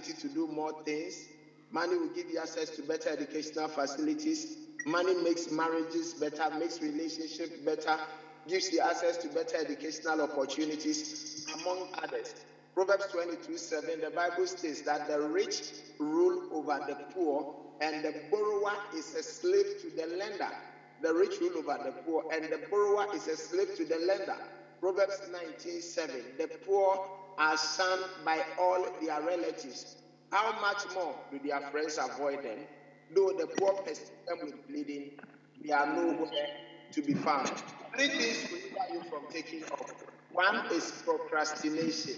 ability to do more things. Money will give you access to better educational facilities. Money makes marriages better, makes relationships better, gives you access to better educational opportunities, among others. Proverbs 22:7, the Bible states that the rich rule over the poor, and the borrower is a slave to the lender. The rich rule over the poor, and the borrower is a slave to the lender. Proverbs 19:7, the poor are shunned by all their relatives. How much more do their friends avoid them? Though the poor persecute them with bleeding, they are nowhere to be found. 3 things will hinder you from taking off. 1 is procrastination.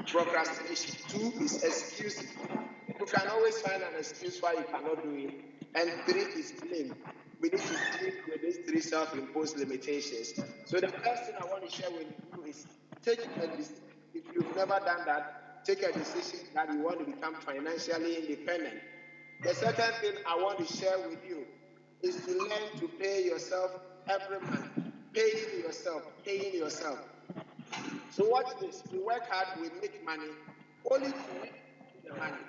2 is excuses. You can always find an excuse why you cannot do it. And 3 is blame. We need to deal with these 3 self-imposed limitations. So the first thing I want to share with you is take a decision. If you've never done that, take a decision that you want to become financially independent. The second thing I want to share with you is to learn to pay yourself every month. Paying yourself. So watch this. We work hard, we make money, only to make the money.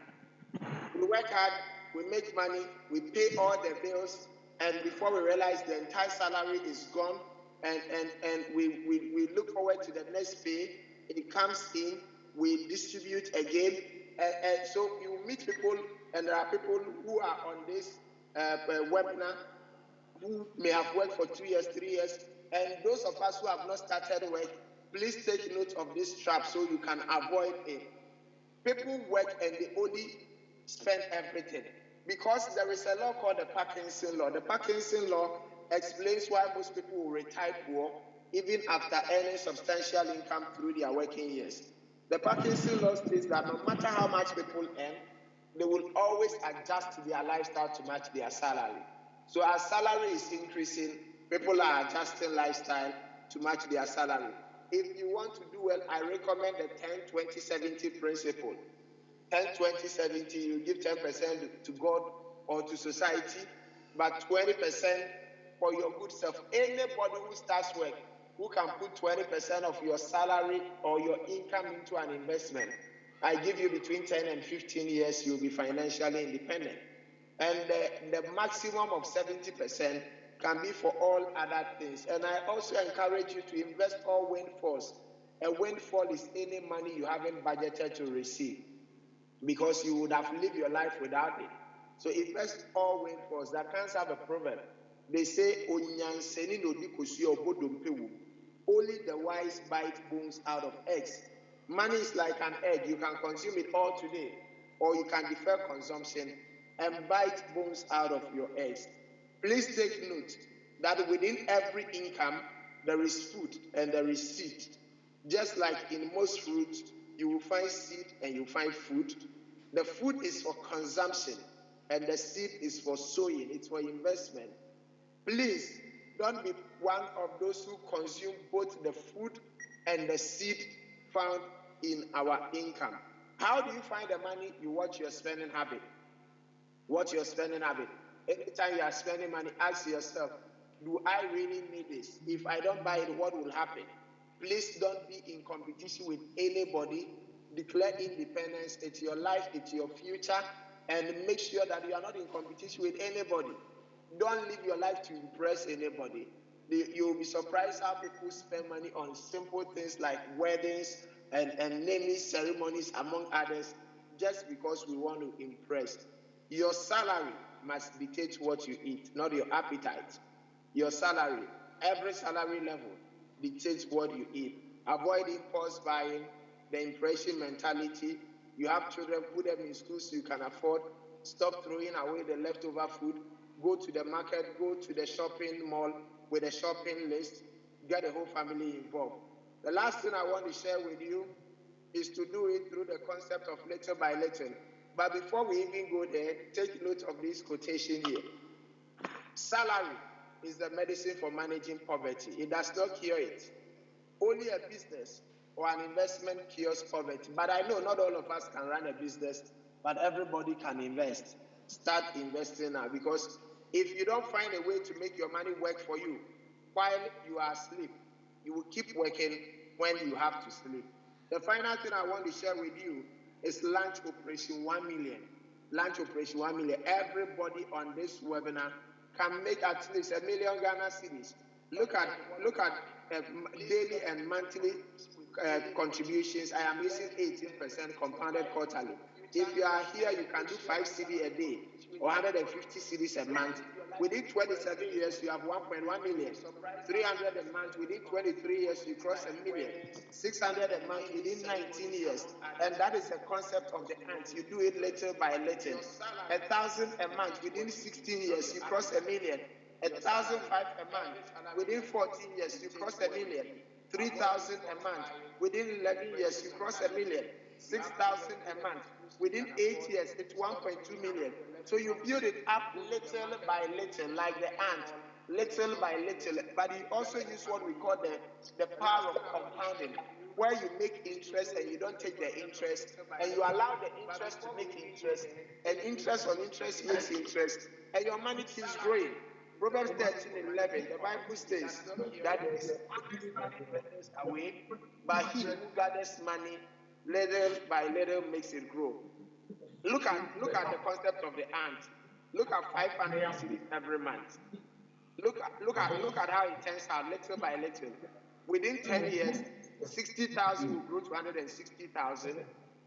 We work hard, we make money, we pay all the bills, and before we realize the entire salary is gone, and we look forward to the next pay. It comes in, we distribute again, and so you meet people, and there are people who are on this webinar who may have worked for 2 years, 3 years, and those of us who have not started work, please take note of this trap so you can avoid it. People work and they only spend everything because there is a law called the Parkinson law. The Parkinson law explains why most people will retire poor even after earning substantial income through their working years. The Parkinson law states that no matter how much people earn, they will always adjust their lifestyle to match their salary. So as salary is increasing, people are adjusting lifestyle to match their salary. If you want to do well, I recommend the 10-20-70 principle. 10-20-70, you give 10% to God or to society, but 20% for your good self. Anybody who starts work, who can put 20% of your salary or your income into an investment, I give you between 10 and 15 years, you'll be financially independent. And the maximum of 70% can be for all other things. And I also encourage you to invest all windfalls. A windfall is any money you haven't budgeted to receive, because you would have lived your life without it. So invest all windfalls. The Africans have a proverb. They say, only the wise bite bones out of eggs. Money is like an egg. You can consume it all today, or you can defer consumption and bite bones out of your eggs. Please take note that within every income, there is food and there is seed. Just like in most fruits, you will find seed and you find food. The food is for consumption and the seed is for sowing. It's for investment. Please don't be one of those who consume both the food and the seed found in our income. How do you find the money? You watch your spending habit. Watch your spending habit. Anytime you are spending money, ask yourself, do I really need this? If I don't buy it, what will happen? Please don't be in competition with anybody. Declare independence. It's your life, it's your future, and make sure that you are not in competition with anybody. Don't live your life to impress anybody. You'll be surprised how people spend money on simple things like weddings and naming ceremonies, among others, just because we want to impress. Your salary must dictate what you eat, not your appetite. Your salary, every salary level, dictates what you eat. Avoid impulse buying, the impression mentality. You have children, put them in schools you can afford. Stop throwing away the leftover food. Go to the market, go to the shopping mall with a shopping list. Get the whole family involved. The last thing I want to share with you is to do it through the concept of little by little. But before we even go there, take note of this quotation here. Salary is the medicine for managing poverty. It does not cure it. Only a business or an investment cures poverty. But I know not all of us can run a business, but everybody can invest. Start investing now, because if you don't find a way to make your money work for you while you are asleep, you will keep working when you have to sleep. The final thing I want to share with you is launch operation 1 million. Launch operation 1 million. Everybody on this webinar can make at least $1 million Ghana cedis. Look at daily and monthly contributions. I am using 18% compounded quarterly. If you are here, you can do 5 CD a day or 150 CDs a month. Within 27 years, you have 1.1 million. 300 a month. Within 23 years, you cross $1 million. 600 a month within 19 years. And that is the concept of the ant. You do it little by little. 1,000 a month within 16 years, you cross $1 million. 1,005 a month within 14 years, you cross $1 million. 3,000 a month within 11 years, you cross $1 million. 6,000 a month within 8 years, it's 1.2 million. So you build it up little by little, like the ant, little by little. But you also use what we call the power of compounding, where you make interest and you don't take the interest, and you allow the interest to make interest, and interest on interest makes interest, and your money keeps growing. Proverbs 13:11, the Bible says that money withers away, but he who gathers money little by little makes it grow. Look at the concept of the ant. Look at 500 cities every month. Look at how it turns out little by little. Within 10 years, 60,000 will grow to 160,000.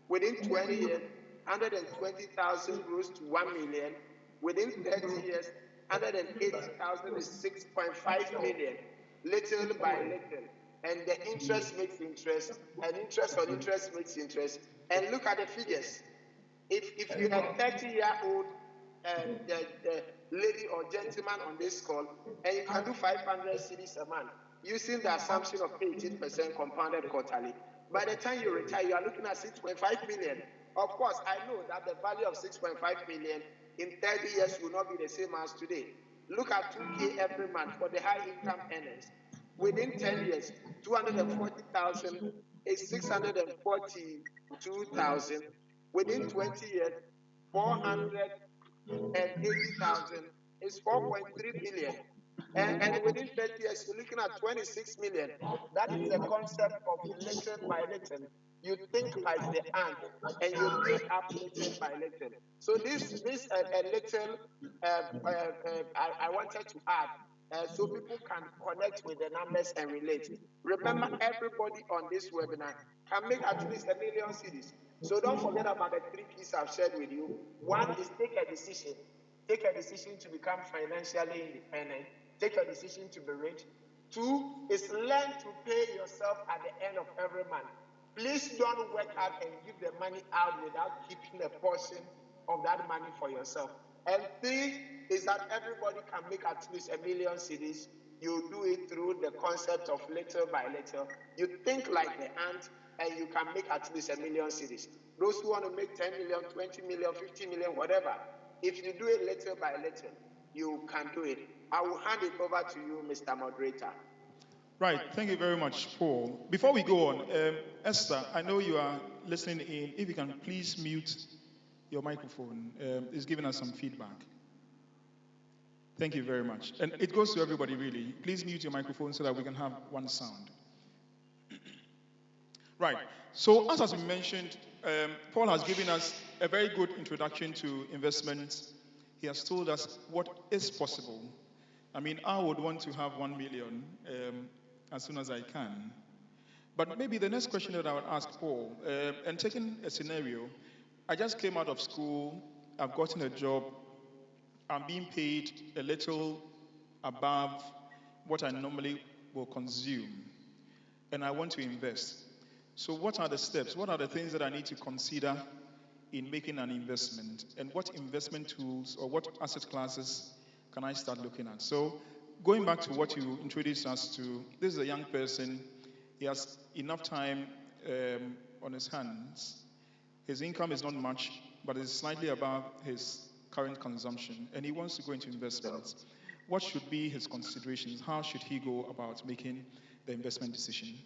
Within 20 years, 120,000 grows to 1 million. Within 30 years, 180,000 is 6.5 million. Little by little. And the interest makes interest, and interest on interest makes interest. And look at the figures. If you're a 30-year-old lady or gentleman on this call, and you can do 500 CDs a month using the assumption of 18% compounded quarterly, by the time you retire, you are looking at 6.5 million. Of course, I know that the value of 6.5 million in 30 years will not be the same as today. Look at 2K every month for the high income earners. Within 10 years, 240,000 is 642,000. Within 20 years, 480,000 is 4.3 billion. And within 30 years, you're looking at 26 million. That is the concept of little by little. You think like the ant, and you build up little by little. So this a little I wanted to add, so people can connect with the numbers and relate. Remember, everybody on this webinar can make at least 1 million cedis. So don't forget about the 3 keys I've shared with you. One is take a decision. Take a decision to become financially independent. Take a decision to be rich. 2 is learn to pay yourself at the end of every month. Please don't work hard and give the money out without keeping a portion of that money for yourself. And 3 is that everybody can make at least 1 million cedis. You do it through the concept of little by little. You think like the ant, and you can make at least 1 million cedis. Those who want to make 10 million, 20 million, 50 million, whatever, if you do it little by little, you can do it. I will hand it over to you, Mr. Moderator. Right. Thank you very much, Paul. Before we go on, Esther, I know you are listening in. If you can please mute your microphone. It's giving us some feedback. Thank you very much. And it goes to everybody, really. Please mute your microphone so that we can have one sound. Right. So, as has been mentioned, Paul has given us a very good introduction to investments. He has told us what is possible. I mean, I would want to have 1 million as soon as I can. But maybe the next question that I would ask Paul, and taking a scenario, I just came out of school, I've gotten a job, I'm being paid a little above what I normally will consume, and I want to invest. So what are the steps? What are the things that I need to consider in making an investment? And what investment tools or what asset classes can I start looking at? So going back to what you introduced us to, this is a young person. He has enough time on his hands. His income is not much, but it's slightly above his current consumption, and he wants to go into investments. What should be his considerations? How should he go about making the investment decision?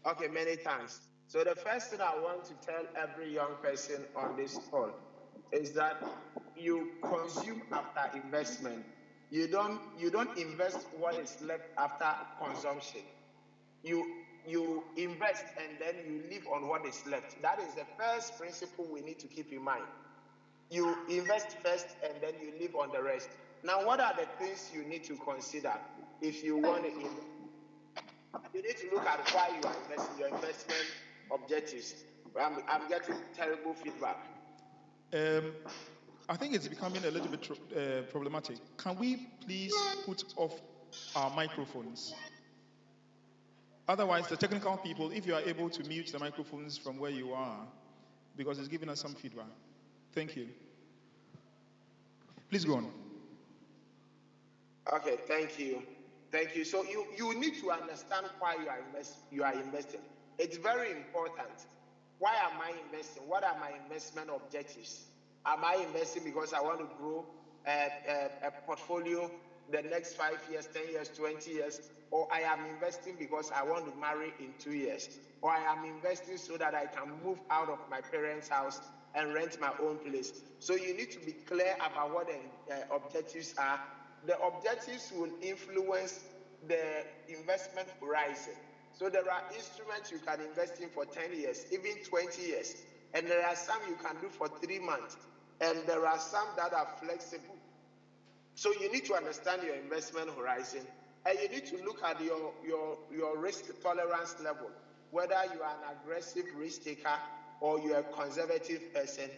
Okay, many thanks. So the first thing I want to tell every young person on this call is that you consume after investment. You don't invest what is left after consumption. You you invest and then you live on what is left. That is the first principle we need to keep in mind. You invest first and then you live on the rest. Now, what are the things you need to consider if you want to invest? You need to look at why you are investing, your investment objectives. I'm getting terrible feedback. I think it's becoming a little bit problematic. Can we please put off our microphones? Otherwise, the technical people, if you are able to mute the microphones from where you are, because it's giving us some feedback. Thank you. Please go on. Okay, thank you. Thank you. So you need to understand why you are investing. It's very important. Why am I investing? What are my investment objectives? Am I investing because I want to grow a portfolio the next 5 years, 10 years, 20 years? Or I am investing because I want to marry in 2 years? Or I am investing so that I can move out of my parents' house and rent my own place? So you need to be clear about what the objectives are. The objectives will influence the investment horizon. So there are instruments you can invest in for 10 years, even 20 years. And there are some you can do for 3 months. And there are some that are flexible. So you need to understand your investment horizon. And you need to look at your risk tolerance level, whether you are an aggressive risk taker or you are a conservative person.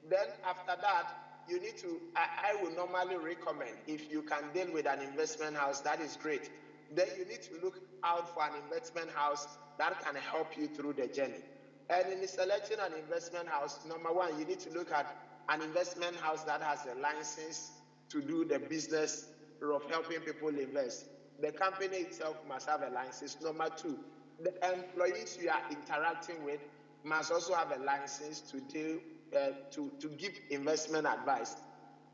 Then after that, you need to, I will normally recommend, if you can deal with an investment house, that is great. Then you need to look out for an investment house that can help you through the journey. And in selecting an investment house, number one, you need to look at an investment house that has a license to do the business of helping people invest. The company itself must have a license. Number two, the employees you are interacting with must also have a license to deal to give investment advice.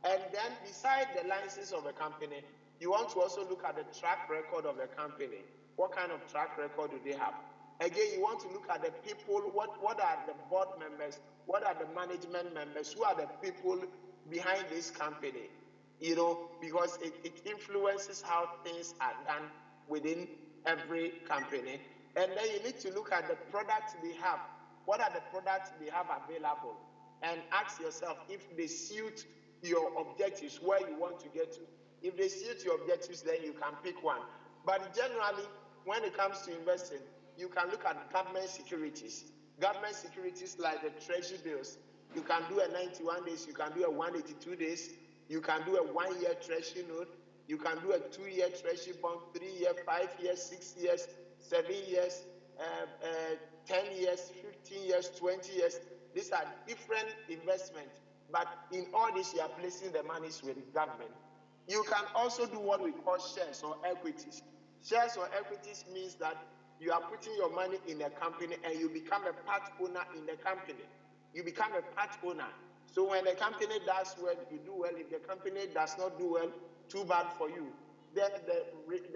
And then beside the license of a company, you want to also look at the track record of the company. What kind of track record do they have? Again, you want to look at the people, what are the board members, what are the management members, who are the people behind this company? You know, because it influences how things are done within every company. And then you need to look at the products they have. What are the products they have available? And ask yourself if they suit your objectives, where you want to get to. If they suit your objectives, then you can pick one. But generally, when it comes to investing, you can look at government securities. Government securities like the treasury bills. You can do a 91 days, you can do a 182 days, you can do a 1 year treasury note, you can do a 2 year treasury bond, 3 year, 5 years, 6 years, 7 years, 10 years, 15 years, 20 years. These are different investments, but in all this, you are placing the monies with the government. You can also do what we call shares or equities. Shares or equities means that you are putting your money in a company and you become a part owner in the company. You become a part owner. So when the company does well, you do well. If the company does not do well, too bad for you. The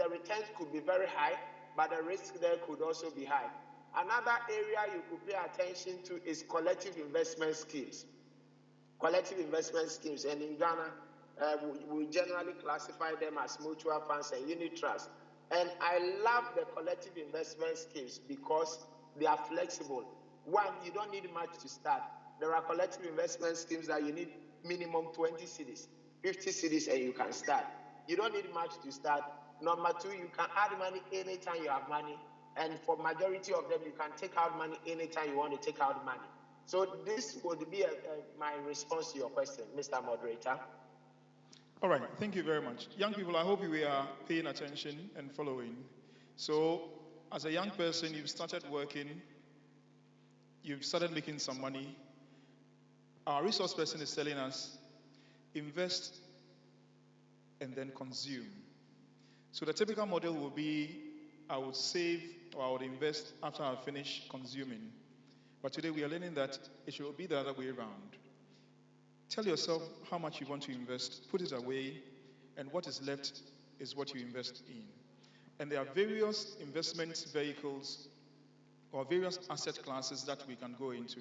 returns could be very high, but the risk there could also be high. Another area you could pay attention to is collective investment schemes. Collective investment schemes, and in Ghana, we generally classify them as mutual funds and unit trusts. And I love the collective investment schemes because they are flexible. One, you don't need much to start. There are collective investment schemes that you need minimum 20 cedis, 50 cedis, and you can start. You don't need much to start. Number two, you can add money anytime you have money. And for majority of them, you can take out money anytime you want to take out money. So this would be my response to your question, Mr. Moderator. All right, thank you very much. Young people, I hope you are paying attention and following. So, as a young person, you've started working, you've started making some money. Our resource person is telling us, invest and then consume. So the typical model will be, I would save or I would invest after I finish consuming. But today we are learning that it should be the other way around. Tell yourself how much you want to invest, put it away, and what is left is what you invest in. And there are various investment vehicles or various asset classes that we can go into.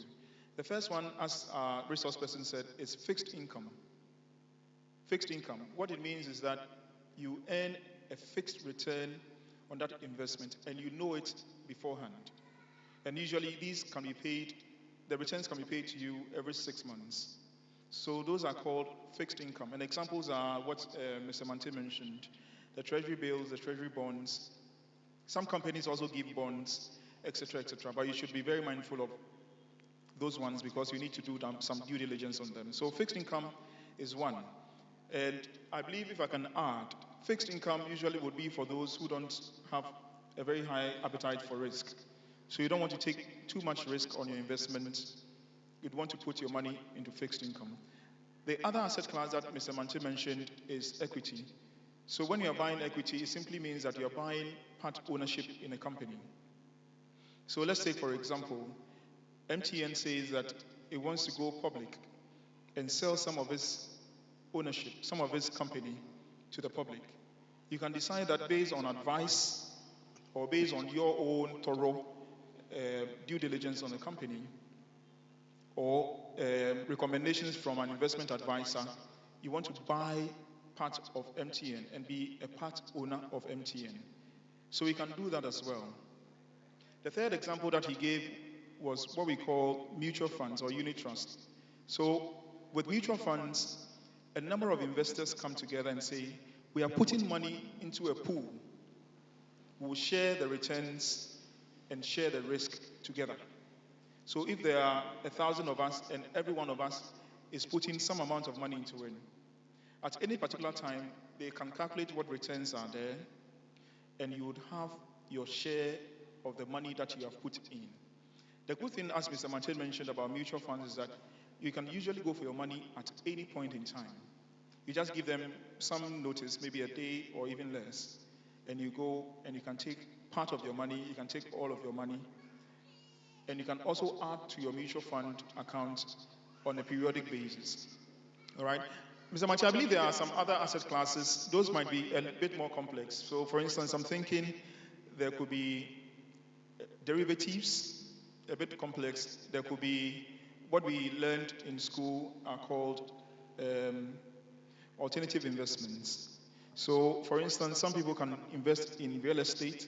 The first one, as our resource person said, is fixed income. Fixed income. What it means is that you earn a fixed return on that investment, and you know it beforehand. And usually these can be paid, the returns can be paid to you every 6 months. So those are called fixed income. And examples are what Mr. Mante mentioned, the treasury bills, the treasury bonds. Some companies also give bonds, etc., etc. But you should be very mindful of those ones because you need to do some due diligence on them. So fixed income is one. And I believe if I can add, fixed income usually would be for those who don't have a very high appetite for risk. So you don't want to take too much risk on your investment. You'd want to put your money into fixed income. The other asset class that Mr. Mante mentioned is equity. So when you're buying equity, it simply means that you're buying part ownership in a company. So let's say, for example, MTN says that it wants to go public and sell some of its ownership, some of its company to the public. You can decide that based on advice or based on your own thorough due diligence on the company or recommendations from an investment advisor, you want to buy part of MTN and be a part owner of MTN. So you can do that as well. The third example that he gave was what we call mutual funds or unit trust. So with mutual funds, a number of investors come together and say, we are putting money into a pool. We'll share the returns and share the risk together. So if there are 1,000 of us and every one of us is putting some amount of money into it, at any particular time, they can calculate what returns are there, and you would have your share of the money that you have put in. The good thing, as Mr. Martin mentioned about mutual funds, is that you can usually go for your money at any point in time. You just give them some notice, maybe a day or even less, and you go and you can take part of your money, you can take all of your money, and you can also add to your mutual fund account on a periodic basis. All right? Mr. Martin, I believe there are some other asset classes. Those might be a bit more complex. So, for instance, I'm thinking there could be derivatives, a bit complex. There could be what we learned in school are called alternative investments. So, for instance, some people can invest in real estate.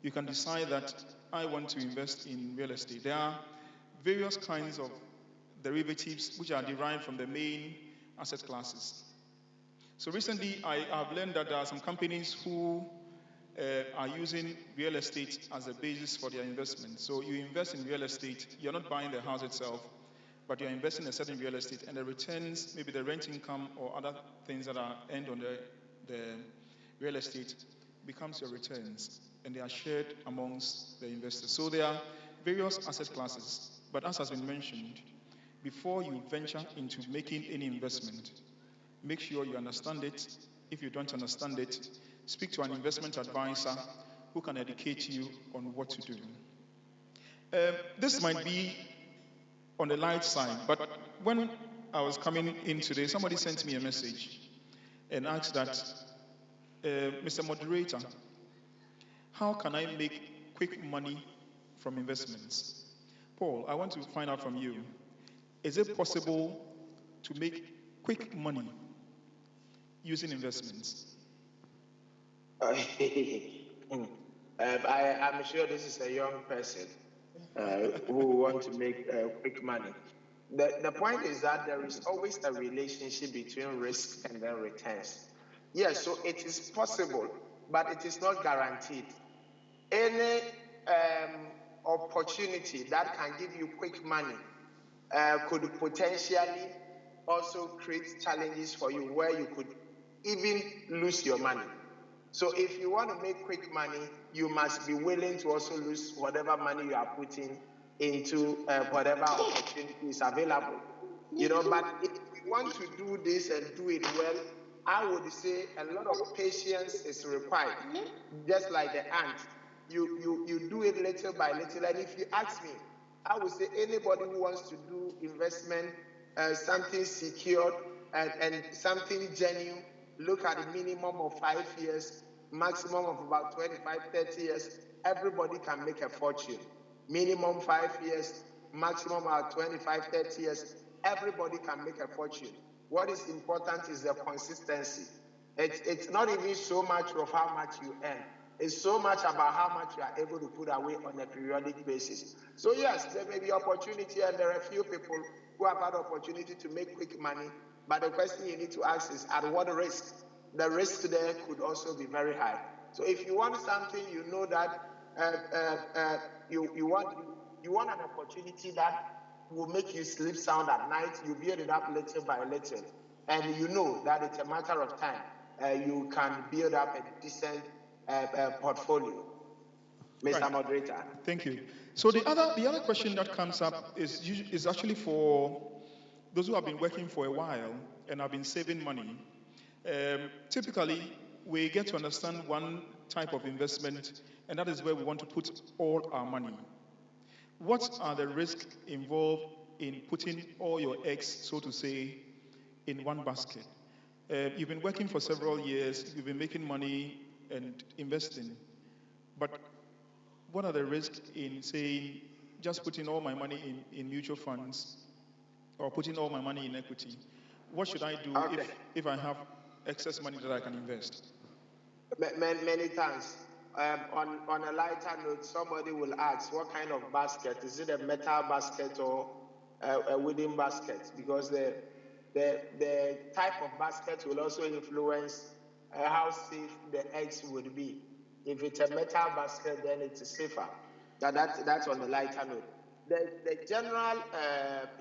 You can decide that I want to invest in real estate. There are various kinds of derivatives which are derived from the main asset classes. So recently, I have learned that there are some companies who are using real estate as a basis for their investment. So you invest in real estate, you're not buying the house itself, but you're investing in a certain real estate, and the returns, maybe the rent income or other things that are earned on the real estate, becomes your returns, and they are shared amongst the investors. So there are various asset classes, but as has been mentioned, before you venture into making any investment, make sure you understand it. If you don't understand it, speak to an investment advisor who can educate you on what to do. This might be on the light side, but when I was coming in today, somebody sent me a message and asked that, Mr. Moderator, how can I make quick money from investments? Paul, I want to find out from you, is it possible to make quick money using investments? I'm sure this is a young person who want to make quick money. The point is that there is always a relationship between risk and then returns. Yes, so it is possible, but it is not guaranteed. Any opportunity that can give you quick money could potentially also create challenges for you where you could even lose your money. So if you want to make quick money, you must be willing to also lose whatever money you are putting into whatever opportunity is available. But if you want to do this and do it well, I would say a lot of patience is required. Just like the ant, you do it little by little. And if you ask me, I would say anybody who wants to do investment, something secured and something genuine, look at a minimum of 5 years, maximum of about 25, 30 years. Everybody can make a fortune. Minimum 5 years, maximum about 25, 30 years. Everybody can make a fortune. What is important is the consistency. It's not even so much of how much you earn. It's so much about how much you are able to put away on a periodic basis. So yes, there may be opportunity, and there are a few people who have had opportunity to make quick money, but the question you need to ask is, at what risk? The risk there could also be very high. So if you want something, you know that you want an opportunity that will make you sleep sound at night. You build it up little by little, and you know that it's a matter of time. You can build up a decent portfolio, Mr. Right. Moderator. Thank you. So the other question that comes up is actually for those who have been working for a while and have been saving money. Typically, we get to understand one type of investment, and that is where we want to put all our money. What are the risks involved in putting all your eggs, so to say, in one basket? You've been working for several years, you've been making money and investing, but what are the risks in saying, just putting all my money in mutual funds or putting all my money in equity? What should I do if I have excess money that I can invest? Many times. On a lighter note, somebody will ask, what kind of basket? Is it a metal basket or a wooden basket? Because the type of basket will also influence how safe the eggs would be. If it's a metal basket, then it's safer. That's on the lighter note. The general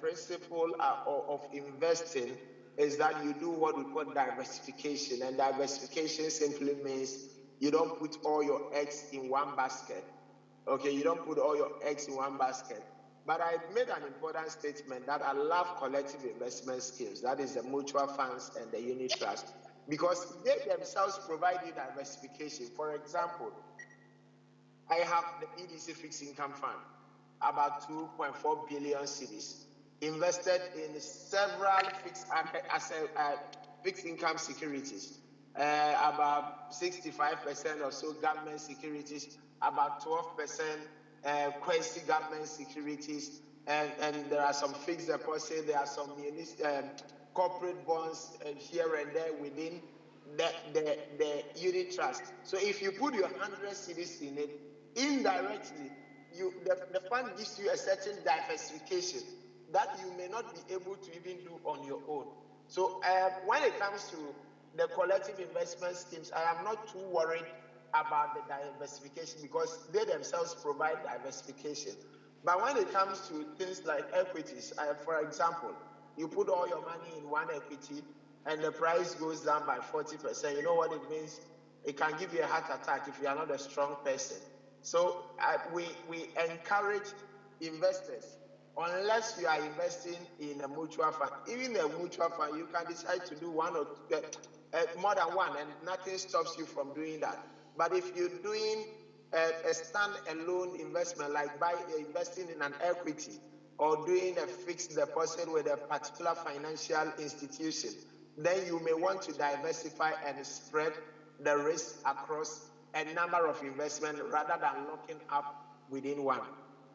principle of investing is that you do what we call diversification, and diversification simply means you don't put all your eggs in one basket. Okay, you don't put all your eggs in one basket. But I made an important statement that I love collective investment schemes, that is the mutual funds and the unit trust, because they themselves provide you diversification. For example, I have the EDC fixed income fund, about 2.4 billion cedis, invested in several fixed income securities, about 65% or so government securities, about 12% quasi-government securities, and there are some fixed deposits, there are some corporate bonds here and there within the unit trust. So if you put your 100 cedis in it, indirectly, the fund gives you a certain diversification that you may not be able to even do on your own. So when it comes to the collective investment schemes, I am not too worried about the diversification because they themselves provide diversification. But when it comes to things like equities, for example, you put all your money in one equity and the price goes down by 40%, you know what it means? It can give you a heart attack if you are not a strong person. So we encourage investors, unless you are investing in a mutual fund. Even a mutual fund, you can decide to do one or more than one, and nothing stops you from doing that. But if you're doing a stand-alone investment, like investing in an equity or doing a fixed deposit with a particular financial institution, then you may want to diversify and spread the risk across a number of investments rather than locking up within one.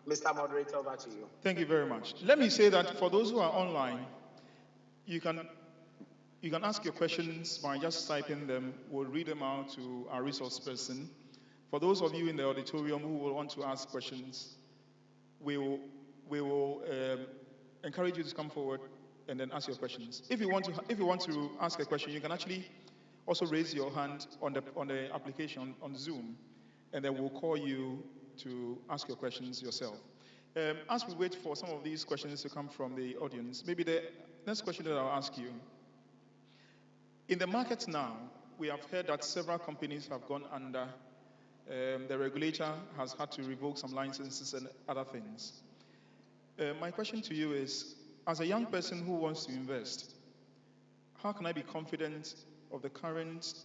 Mr. Moderator, over to you. Thank you very much. Let me say that for those who are online, you can ask your questions by just typing them. We'll read them out to our resource person. For those of you in the auditorium who will want to ask questions, we will encourage you to come forward and then ask your questions. If you want to ask a question, you can actually also raise your hand on the application on Zoom, and then we'll call you to ask your questions yourself. As we wait for some of these questions to come from the audience, maybe the next question that I'll ask you. In the market now, we have heard that several companies have gone under. The regulator has had to revoke some licenses and other things. My question to you is, as a young person who wants to invest, how can I be confident of the current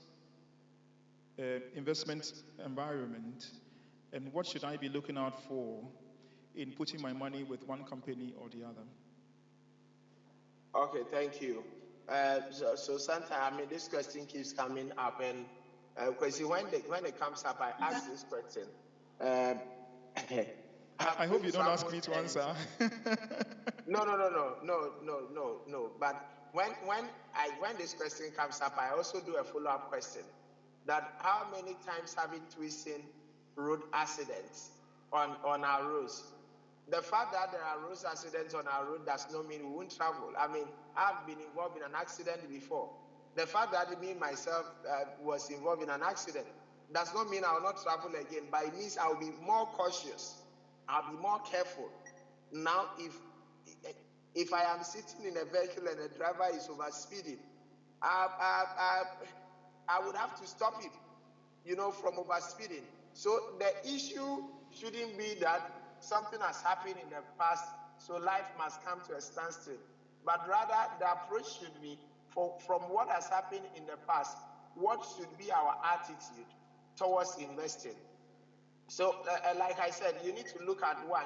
investment environment, and what should I be looking out for in putting my money with one company or the other? Okay, thank you. So sometimes, this question keeps coming up, and because when it comes up, I ask this question. I hope you don't ask me to answer. No. But when this question comes up, I also do a follow-up question. that how many times haven't we seen road accidents on our roads? The fact that there are road accidents on our road does not mean we won't travel. I mean, I've been involved in an accident before. The fact that me myself was involved in an accident does not mean I will not travel again, but it means I will be more cautious. I'll be more careful. Now, if I am sitting in a vehicle and the driver is overspeeding, I would have to stop him, from overspeeding. So the issue shouldn't be that something has happened in the past, so life must come to a standstill. But rather, the approach should be from what has happened in the past, what should be our attitude towards investing? So, like I said, you need to look at one,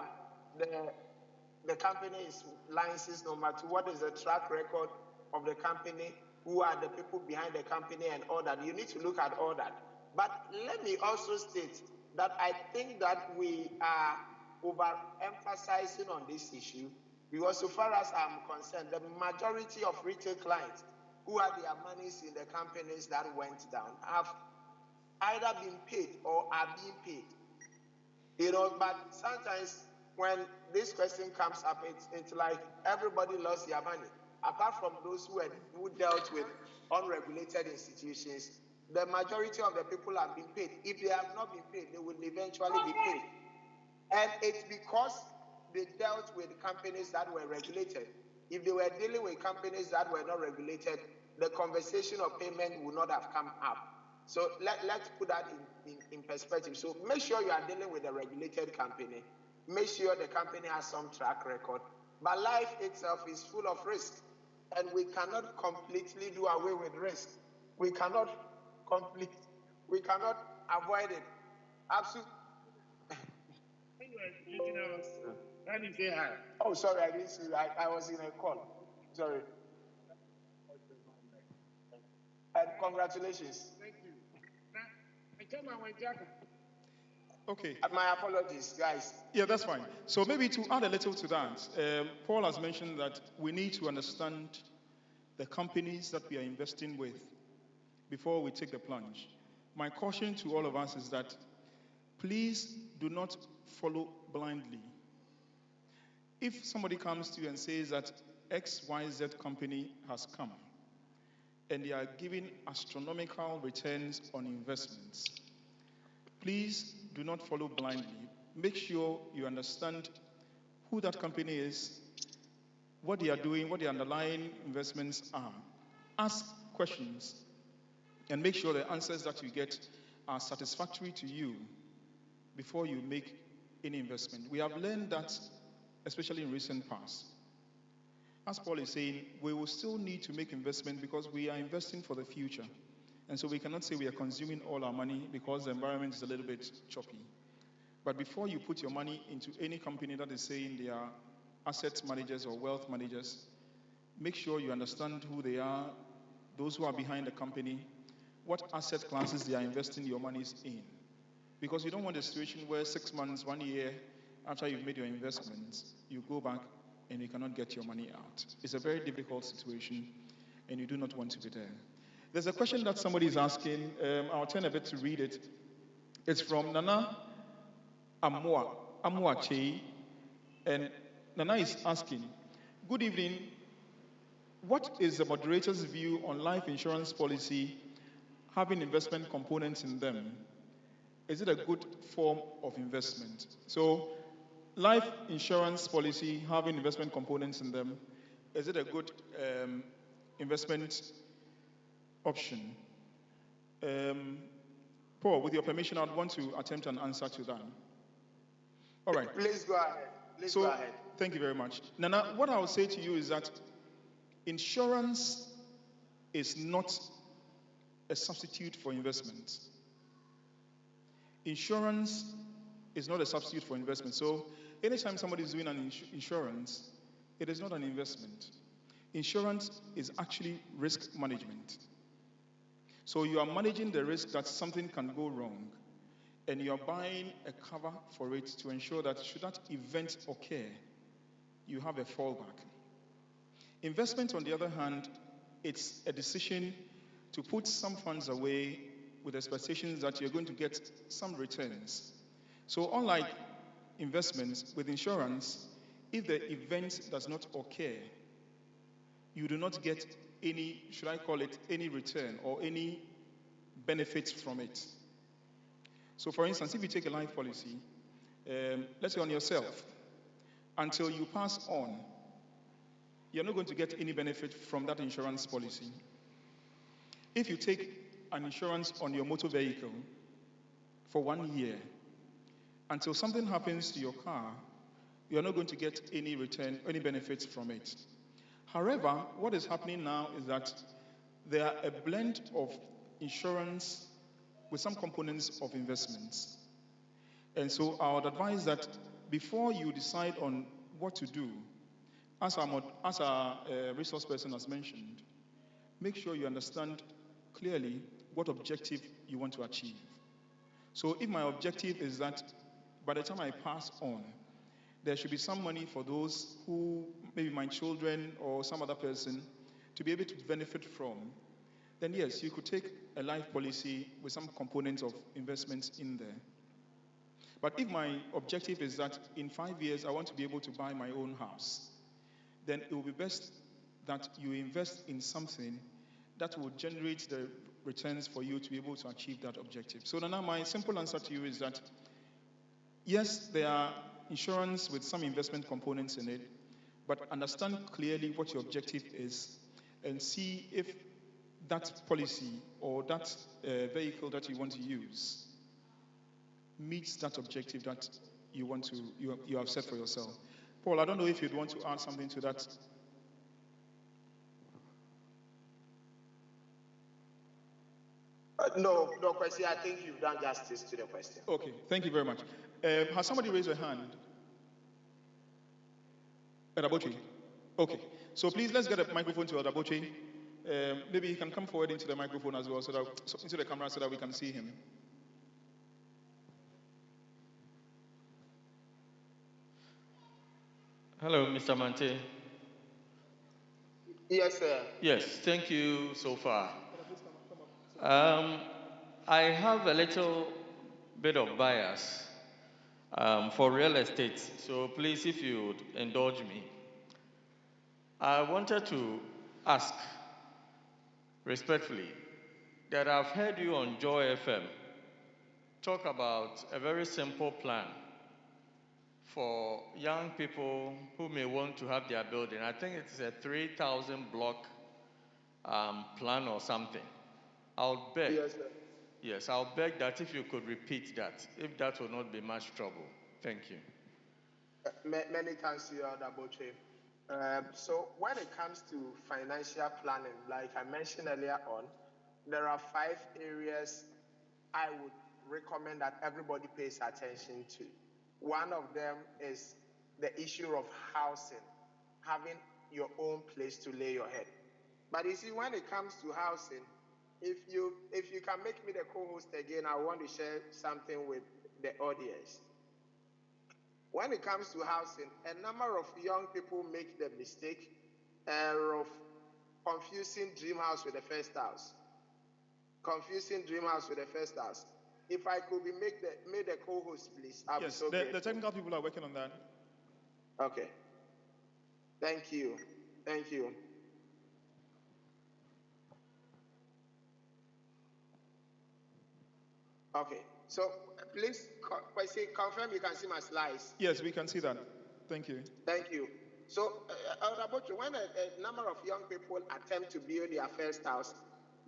the company's license number, two, what is the track record of the company, who are the people behind the company, and all that. You need to look at all that. But let me also state that I think that we are overemphasizing on this issue, because so far as I'm concerned, the majority of retail clients who had their monies in the companies that went down have either been paid or are being paid. But sometimes when this question comes up, it's like everybody lost their money. Apart from those who dealt with unregulated institutions, the majority of the people have been paid. If they have not been paid, they will eventually be paid. And it's because they dealt with companies that were regulated. If they were dealing with companies that were not regulated, the conversation of payment would not have come up. So let's put that in perspective. So make sure you are dealing with a regulated company. Make sure the company has some track record. But life itself is full of risk, and we cannot completely do away with risk. We cannot avoid it. Absolutely. Let me say hi. Oh, sorry, I didn't see you. I was in a call. Sorry. And congratulations. Thank you. Okay. My apologies, guys. Yeah, that's fine. So maybe to add a little to that, Paul has mentioned that we need to understand the companies that we are investing with before we take the plunge. My caution to all of us is that please do not follow blindly. If somebody comes to you and says that XYZ company has come and they are giving astronomical returns on investments, please do not follow blindly. Make sure you understand who that company is, what they are doing, what the underlying investments are. Ask questions and make sure the answers that you get are satisfactory to you before you make any investment. We have learned that, especially in recent past. As Paul is saying, we will still need to make investment because we are investing for the future. And so we cannot say we are consuming all our money because the environment is a little bit choppy. But before you put your money into any company that is saying they are asset managers or wealth managers, make sure you understand who they are, those who are behind the company, what asset classes they are investing your monies in. Because you don't want a situation where 6 months, 1 year after you've made your investments, you go back and you cannot get your money out. It's a very difficult situation, and you do not want to be there. There's a question that somebody is asking. I'll turn a bit to read it. It's from Nana Amuache, and Nana is asking, good evening, what is the moderator's view on life insurance policy having investment components in them? Is it a good form of investment? So, life insurance policy having investment components in them, is it a good investment option? Paul, with your permission, I'd want to attempt an answer to that. All right. Please go ahead. Go ahead. Thank you very much. Nana, what I will say to you is that insurance is not a substitute for investment. Insurance is not a substitute for investment. So anytime somebody is doing an insurance, it is not an investment. Insurance is actually risk management. So you are managing the risk that something can go wrong, and you are buying a cover for it to ensure that should that event occur, you have a fallback. Investment, on the other hand, it's a decision to put some funds away with expectations that you're going to get some returns. So unlike investments, with insurance, if the event does not occur, you do not get any, should I call it, any return or any benefits from it. So for instance, if you take a life policy, let's say on yourself, until you pass on, you're not going to get any benefit from that insurance policy. If you take an insurance on your motor vehicle for 1 year, until something happens to your car, you're not going to get any return, any benefits from it. However, what is happening now is that there are a blend of insurance with some components of investments. And so I would advise that before you decide on what to do, as our resource person has mentioned, make sure you understand clearly what objective you want to achieve. So if my objective is that by the time I pass on, there should be some money for those who, maybe my children or some other person, to be able to benefit from, then yes, you could take a life policy with some components of investments in there. But if my objective is that in 5 years I want to be able to buy my own house, then it will be best that you invest in something that will generate the returns for you to be able to achieve that objective. So now my simple answer to you is that yes, there are insurance with some investment components in it, but understand clearly what your objective is and see if that policy or that vehicle that you want to use meets that objective that you have set for yourself. Paul, I don't know if you'd want to add something to that. No, question. I think you've done justice to the question. Okay, thank you very much. Has somebody raised a hand? Adabochi. Okay, so please let's get a microphone to Adabochi. Maybe he can come forward into the microphone as well, into the camera, so that we can see him. Hello, Mr. Mante. Yes, sir. Yes, thank you so far. I have a little bit of bias for real estate, so please, if you would indulge me. I wanted to ask, respectfully, that I've heard you on Joy FM talk about a very simple plan for young people who may want to have their building. I think it's a 3,000 block plan or something. I'll beg. Yes, sir. Yes, I'll beg that if you could repeat that, if that will not be much trouble. Thank you. Many thanks to you, Adaboche. So when it comes to financial planning, like I mentioned earlier on, there are 5 areas I would recommend that everybody pays attention to. One of them is the issue of housing, having your own place to lay your head. But you see, when it comes to housing, if you can make me the co-host again, I want to share something with the audience. When it comes to housing, a number of young people make the mistake of confusing dream house with the first house. Confusing dream house with the first house. If I could be made the co-host, please, I'll be so grateful. The technical people are working on that. Okay. Thank you. Thank you. Okay. So please confirm you can see my slides. Yes, we can see that. Thank you. Thank you. So, when a number of young people attempt to build their first house,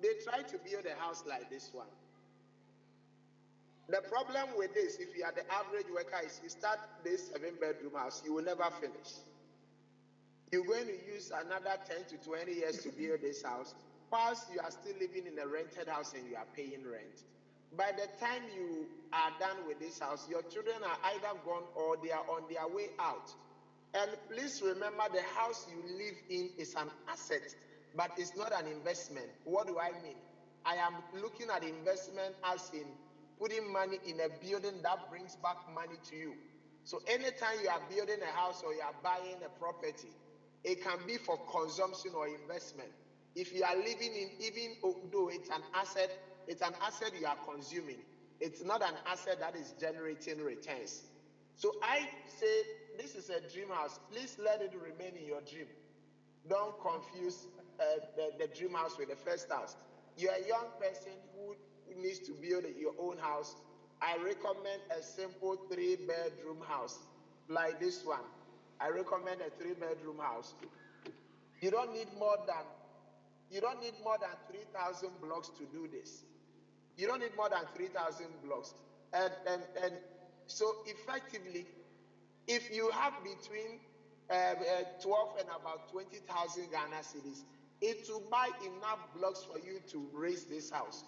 they try to build a house like this one. The problem with this, if you are the average worker, is you start this 7-bedroom house, you will never finish. You're going to use another 10 to 20 years to build this house, whilst you are still living in a rented house and you are paying rent. By the time you are done with this house, your children are either gone or they are on their way out. And please remember, the house you live in is an asset, but it's not an investment. What do I mean? I am looking at investment as in putting money in a building that brings back money to you. So anytime you are building a house or you are buying a property, it can be for consumption or investment. If you are living in, even though it's an asset, it's an asset you are consuming. It's not an asset that is generating returns. So I say this is a dream house. Please let it remain in your dream. Don't confuse the dream house with the first house. You're a young person who needs to build your own house. I recommend a simple 3-bedroom house like this one. I recommend a 3-bedroom house. You don't need more than 3,000 blocks to do this. You don't need more than 3,000 blocks. And so effectively, if you have between 12 and about 20,000 Ghana cedis, it will buy enough blocks for you to raise this house.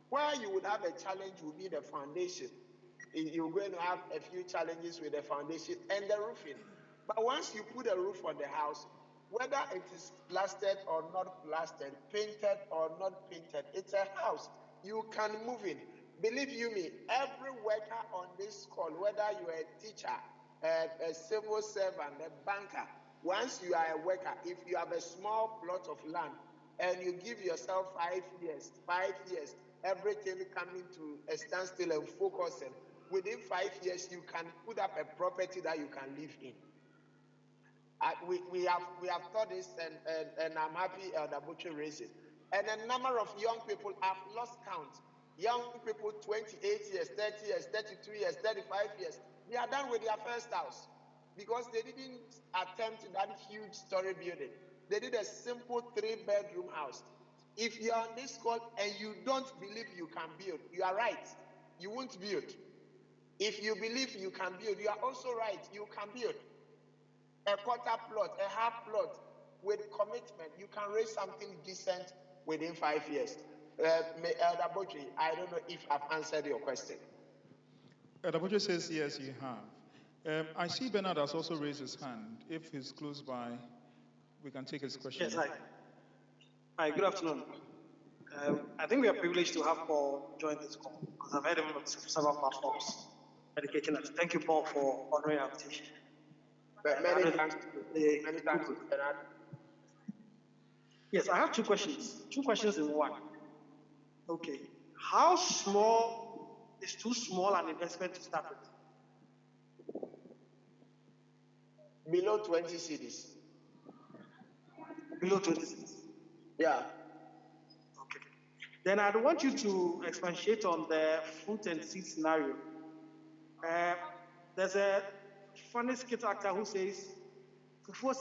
Where you would have a challenge will be the foundation. You're going to have a few challenges with the foundation and the roofing. But once you put a roof on the house, whether it is plastered or not plastered, painted or not painted, it's a house. You can move in. Believe you me, every worker on this call, whether you are a teacher, a civil servant, a banker, once you are a worker, if you have a small plot of land and you give yourself 5 years, everything coming to a standstill and focusing, within 5 years, you can put up a property that you can live in. We have thought this, and I'm happy that Butcher raised it. And a number of young people have lost count. Young people, 28 years, 30 years, 32 years, 35 years, they are done with their first house because they didn't attempt that huge story building. They did a simple 3-bedroom house. If you are on this call and you don't believe you can build, you are right. You won't build. If you believe you can build, you are also right. You can build. A quarter plot, a half plot, with commitment, you can raise something decent within 5 years. Elder Botri, I don't know if I've answered your question. Elder Butcher says yes, you have. I see Bernard has also raised his hand. If he's close by, we can take his question. Yes, hi, good afternoon. I think we are privileged to have Paul join this call because I've heard him on several platforms educating us. Thank you, Paul, for honoring our invitation. Many thanks, Bernard. Yes, I have two questions. Two questions in one. Okay. How small is too small an investment to start with? Below 20 cities. Below 20 cities? Yeah. Okay. Then I'd want you to expatiate on the fruit and seed scenario. There's a funny skit actor who says, please,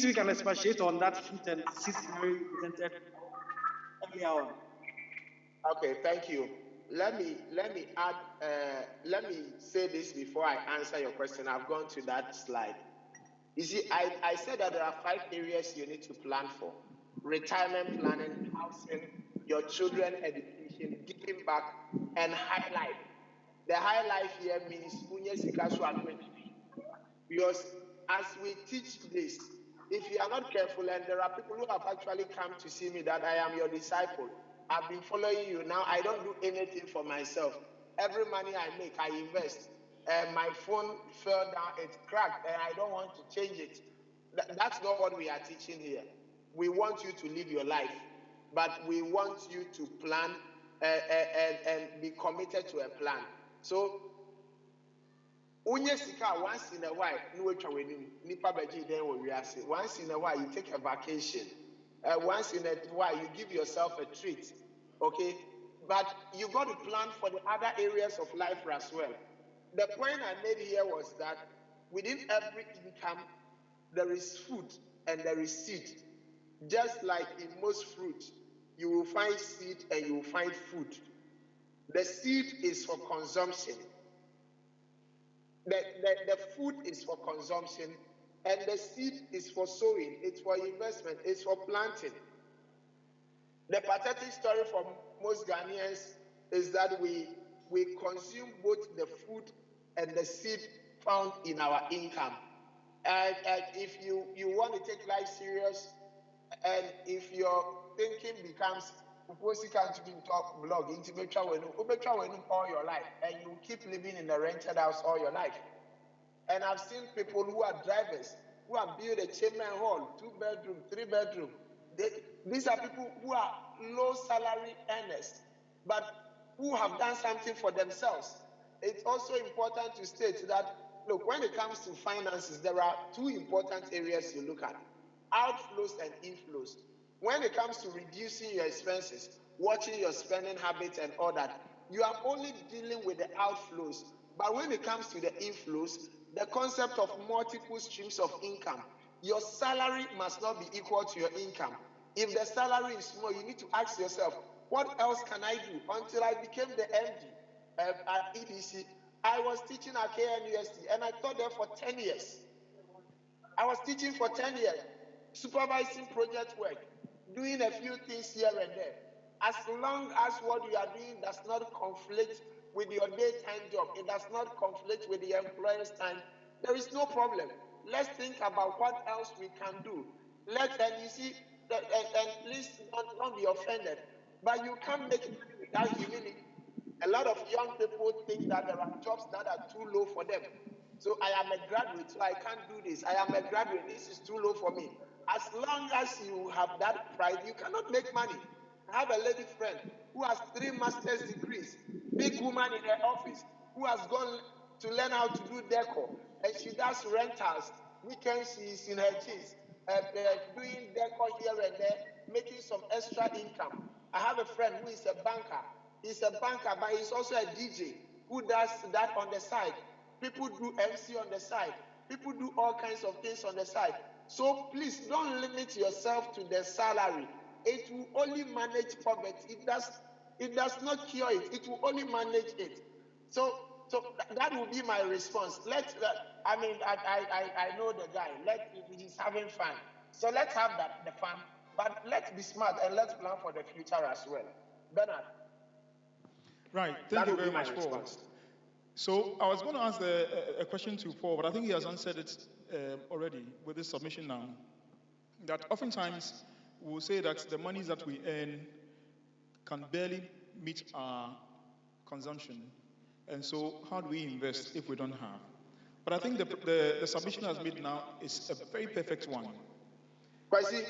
we can expatiate on that fruit and seed scenario you presented earlier on. Okay, thank you. Let me add. Let me say this before I answer your question. I've gone to that slide. You see, I said that there are 5 areas you need to plan for: retirement planning, housing, your children education, giving back, and high life. The high life here means because as we teach this, if you are not careful, and there are people who have actually come to see me that I am your disciple, I've been following you now, I don't do anything for myself. Every money I make, I invest. My phone fell down, it cracked, and I don't want to change it. That's not what we are teaching here. We want you to live your life, but we want you to plan and be committed to a plan. So once in a while, once in a while, you take a vacation. Once in a while, you give yourself a treat. Okay? But you got to plan for the other areas of life as well. The point I made here was that within every income, there is food and there is seed. Just like in most fruit, you will find seed and you will find food. The seed is for consumption. The food is for consumption, and the seed is for sowing, it's for investment, it's for planting. The pathetic story for most Ghanaians is that we consume both the food and the seed found in our income. And if you want to take life serious, and if your thinking becomes blog all your life, and you keep living in a rented house all your life. And I've seen people who are drivers who have built a chairman hall, 2-bedroom, 3-bedroom. These are people who are low salary earners, but who have done something for themselves. It's also important to state that, look, when it comes to finances, there are two important areas you look at: outflows and inflows. When it comes to reducing your expenses, watching your spending habits and all that, you are only dealing with the outflows. But when it comes to the inflows, the concept of multiple streams of income, your salary must not be equal to your income. If the salary is small, you need to ask yourself, what else can I do? Until I became the MD at EDC, I was teaching at KNUST, and I taught there for 10 years. I was teaching for 10 years, supervising project work, doing a few things here and there. As long as what you are doing does not conflict with your daytime job, it does not conflict with the employer's time, there is no problem. Let's think about what else we can do. And you see, and please don't be offended, but you can't make money without humility. A lot of young people think that there are jobs that are too low for them. So I am a graduate, so I can't do this. I am a graduate, this is too low for me. As long as you have that pride, you cannot make money. I have a lady friend who has 3 master's degrees, big woman in her office, who has gone to learn how to do decor, and she does rentals. Weekends she's in her jeans, doing decor here and there, making some extra income. I have a friend who is a banker. He's a banker, but he's also a DJ who does that on the side. People do MC on the side. People do all kinds of things on the side. So please don't limit yourself to the salary. It will only manage poverty. It does not cure it. It will only manage it. So that will be my response. I know the guy. He's having fun. So let's have the fun. But let's be smart and let's plan for the future as well. Bernard. Right. Thank you very much, Paul. So I was going to ask a question to Paul, but I think he has answered it already with this submission now. That oftentimes we'll say that the monies that we earn can barely meet our consumption. And so how do we invest if we don't have? But I think the submission has made now is a very perfect one. Kwasi,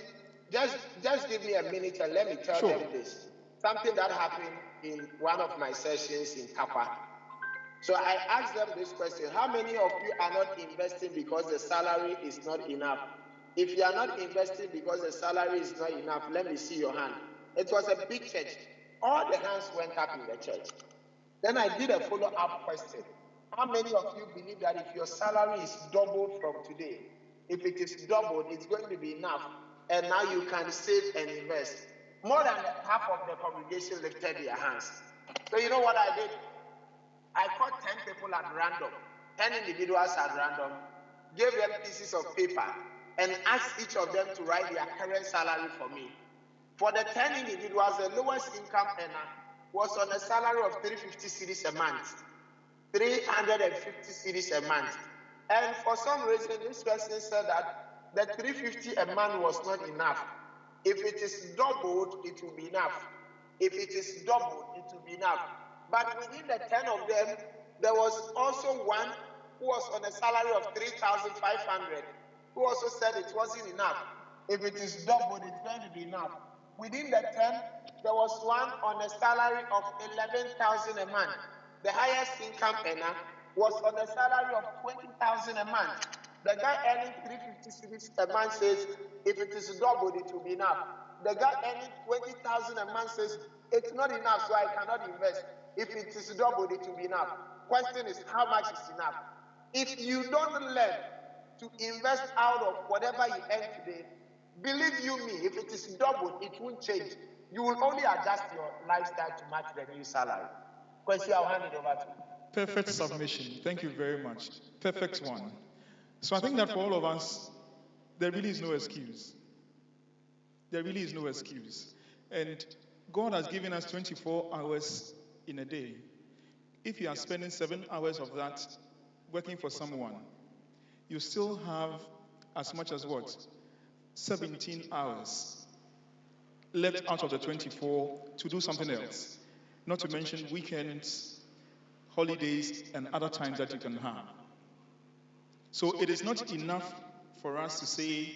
just give me a minute and let me tell them this. Something that happened in one of my sessions in Kappa. So I asked them this question: how many of you are not investing because the salary is not enough? If you are not investing because the salary is not enough, let me see your hand. It was a big church. All the hands went up in the church. Then I did a follow-up question. How many of you believe that if your salary is doubled from today, if it is doubled, it's going to be enough, and now you can save and invest? More than half of the congregation lifted their hands. So you know what I did? I caught 10 people at random, 10 individuals at random, gave them pieces of paper, and asked each of them to write their current salary for me. For the 10 individuals, the lowest income earner was on a salary of 350 cedis a month, 350 cedis a month. And for some reason, this person said that the 350 a month was not enough. If it is doubled, it will be enough. If it is doubled, it will be enough. But within the 10 of them, there was also one who was on a salary of 3,500, who also said it wasn't enough. If it is doubled, it's going to be enough. Within the 10, there was one on a salary of 11,000 a month. The highest income earner was on a salary of 20,000 a month. The guy earning 350 cedis a month says, if it is doubled, it will be enough. The guy earning 20,000 a month says, it's not enough, so I cannot invest. If it is doubled, it will be enough. Question is, how much is enough? If you don't learn to invest out of whatever you earn today, believe you me, if it is doubled, it won't change. You will only adjust your lifestyle to match the new salary. Question, I'll hand it over to you. Perfect submission. Thank you very much. Perfect one. So I think that for all of us, there really is no excuse. There really is no excuse. And God has given us 24 hours in a day. If you are spending 7 hours of that working for someone, you still have as much as what? 17 hours left out of the 24 to do something else. Not to mention weekends, holidays, and other times that you can have. So it is not enough for us to say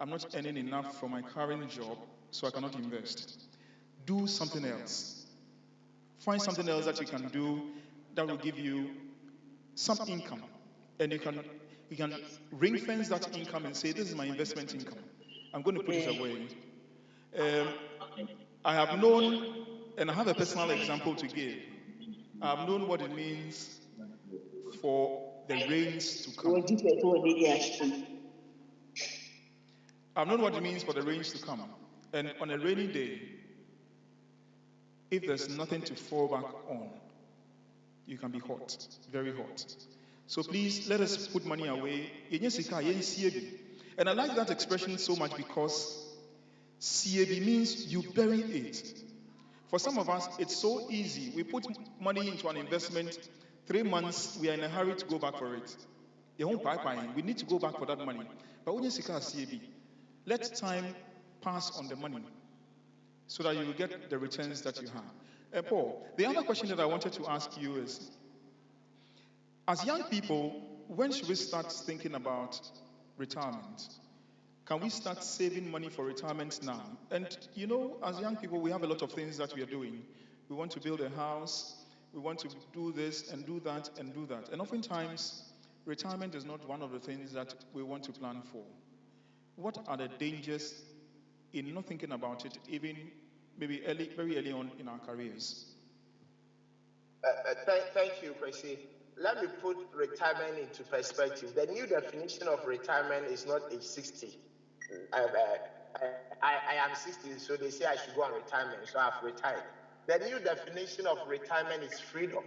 I'm not earning enough from my current job, so I cannot invest. Do something else. Find something else that you can do that will give you some income. And you can ring fence that income and say, this is my investment income. I'm going to put it away. I have known, and I have a personal example to give. I have known what it means for the rains to come. I've known what it means for the rains to come. And on a rainy day, if there's nothing to fall back on, you can be hot, very hot. So please, let us put money away. And I like that expression so much because CAB means you bury it. For some of us, it's so easy. We put money into an investment, 3 months, we are in a hurry to go back for it. We need to go back for that money. But when you CAB, let time pass on the money so that you will get the returns that you have. Paul, the other question that I wanted to ask you is, as young people, when should we start thinking about retirement? Can we start saving money for retirement now? And as young people, we have a lot of things that we are doing. We want to build a house, we want to do this and do that and do that. And oftentimes, retirement is not one of the things that we want to plan for. What are the dangers in not thinking about it, even maybe very early on in our careers? Thank you, Kwesi. Let me put retirement into perspective. The new definition of retirement is not age 60. I am 60, so they say I should go on retirement, so I've retired. The new definition of retirement is freedom.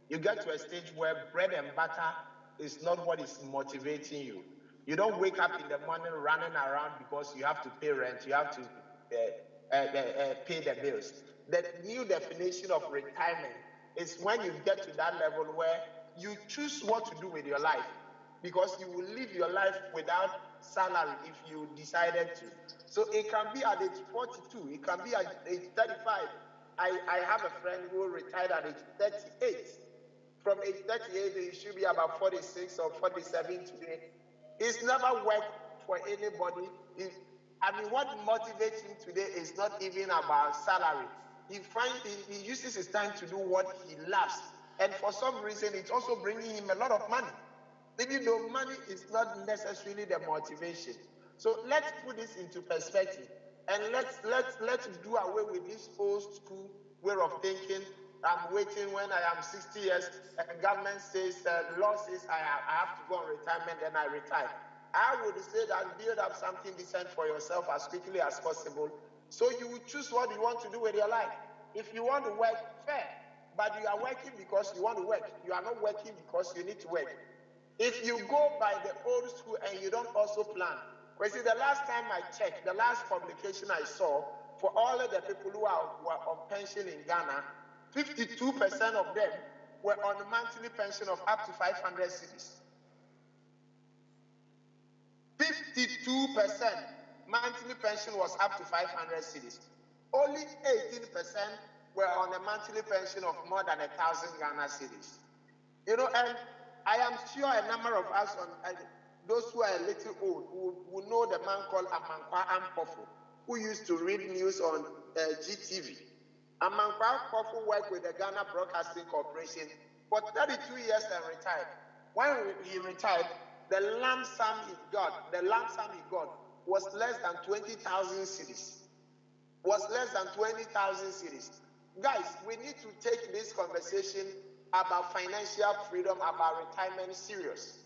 You get to a stage where bread and butter is not what is motivating you. You don't wake up in the morning running around because you have to pay rent, you have to pay the bills. The new definition of retirement is when you get to that level where you choose what to do with your life, because you will live your life without salary if you decided to. So it can be at age 42, it can be at age 35. I have a friend who retired at age 38. From age 38, he should be about 46 or 47 today. He's never worked for anybody. What motivates him today is not even about salary. He uses his time to do what he loves. And for some reason, it's also bringing him a lot of money, even though money is not necessarily the motivation. So let's put this into perspective, and let's do away with this old school way of thinking. I'm waiting when I am 60 years, and government says, law says I have to go on retirement, then I retire. I would say that build up something decent for yourself as quickly as possible, so you will choose what you want to do with your life. If you want to work, fair, but you are working because you want to work. You are not working because you need to work. If you go by the old school and you don't also plan, because the last time I checked, the last publication I saw, for all of the people who are on pension in Ghana, 52% of them were on a monthly pension of up to 500 cedis. 52% monthly pension was up to 500 cedis. Only 18% were on a monthly pension of more than 1,000 Ghana cedis. And I am sure a number of us, those who are a little old, who know the man called Amankwa Ampofo, who used to read news on GTV. Amankwa Ampofo worked with the Ghana Broadcasting Corporation for 32 years and retired. When he retired, the lump sum he got was less than 20,000 cedis. Guys, we need to take this conversation about financial freedom, about retirement serious,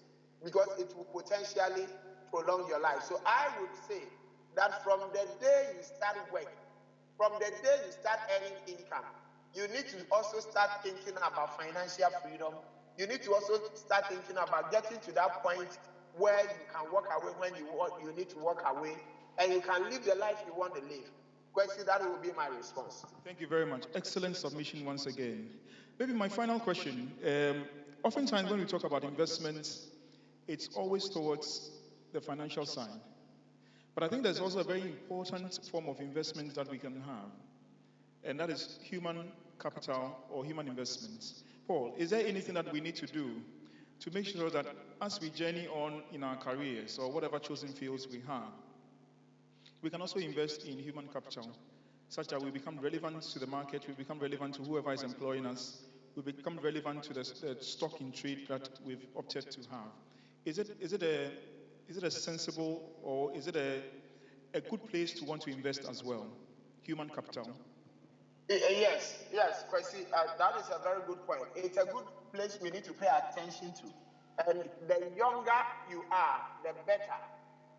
because it will potentially prolong your life. So I would say that from the day you start work, from the day you start earning income, you need to also start thinking about financial freedom. You need to also start thinking about getting to that point where you can walk away when you need to walk away, and you can live the life you want to live. Question, that will be my response. Thank you very much. Excellent submission once again. Maybe my final question. Oftentimes when we talk about investments, it's always towards the financial side. But I think there's also a very important form of investment that we can have, and that is human capital or human investments. Paul, is there anything that we need to do to make sure that as we journey on in our careers or whatever chosen fields we have, We can also invest in human capital, such that we become relevant to the market, we become relevant to whoever is employing us, we become relevant to the stock in trade that we've opted to have. Is it a sensible, or is it a good place to want to invest as well? Human capital. Yes, Kwesi, that is a very good point. It's a good place we need to pay attention to. And the younger you are, the better.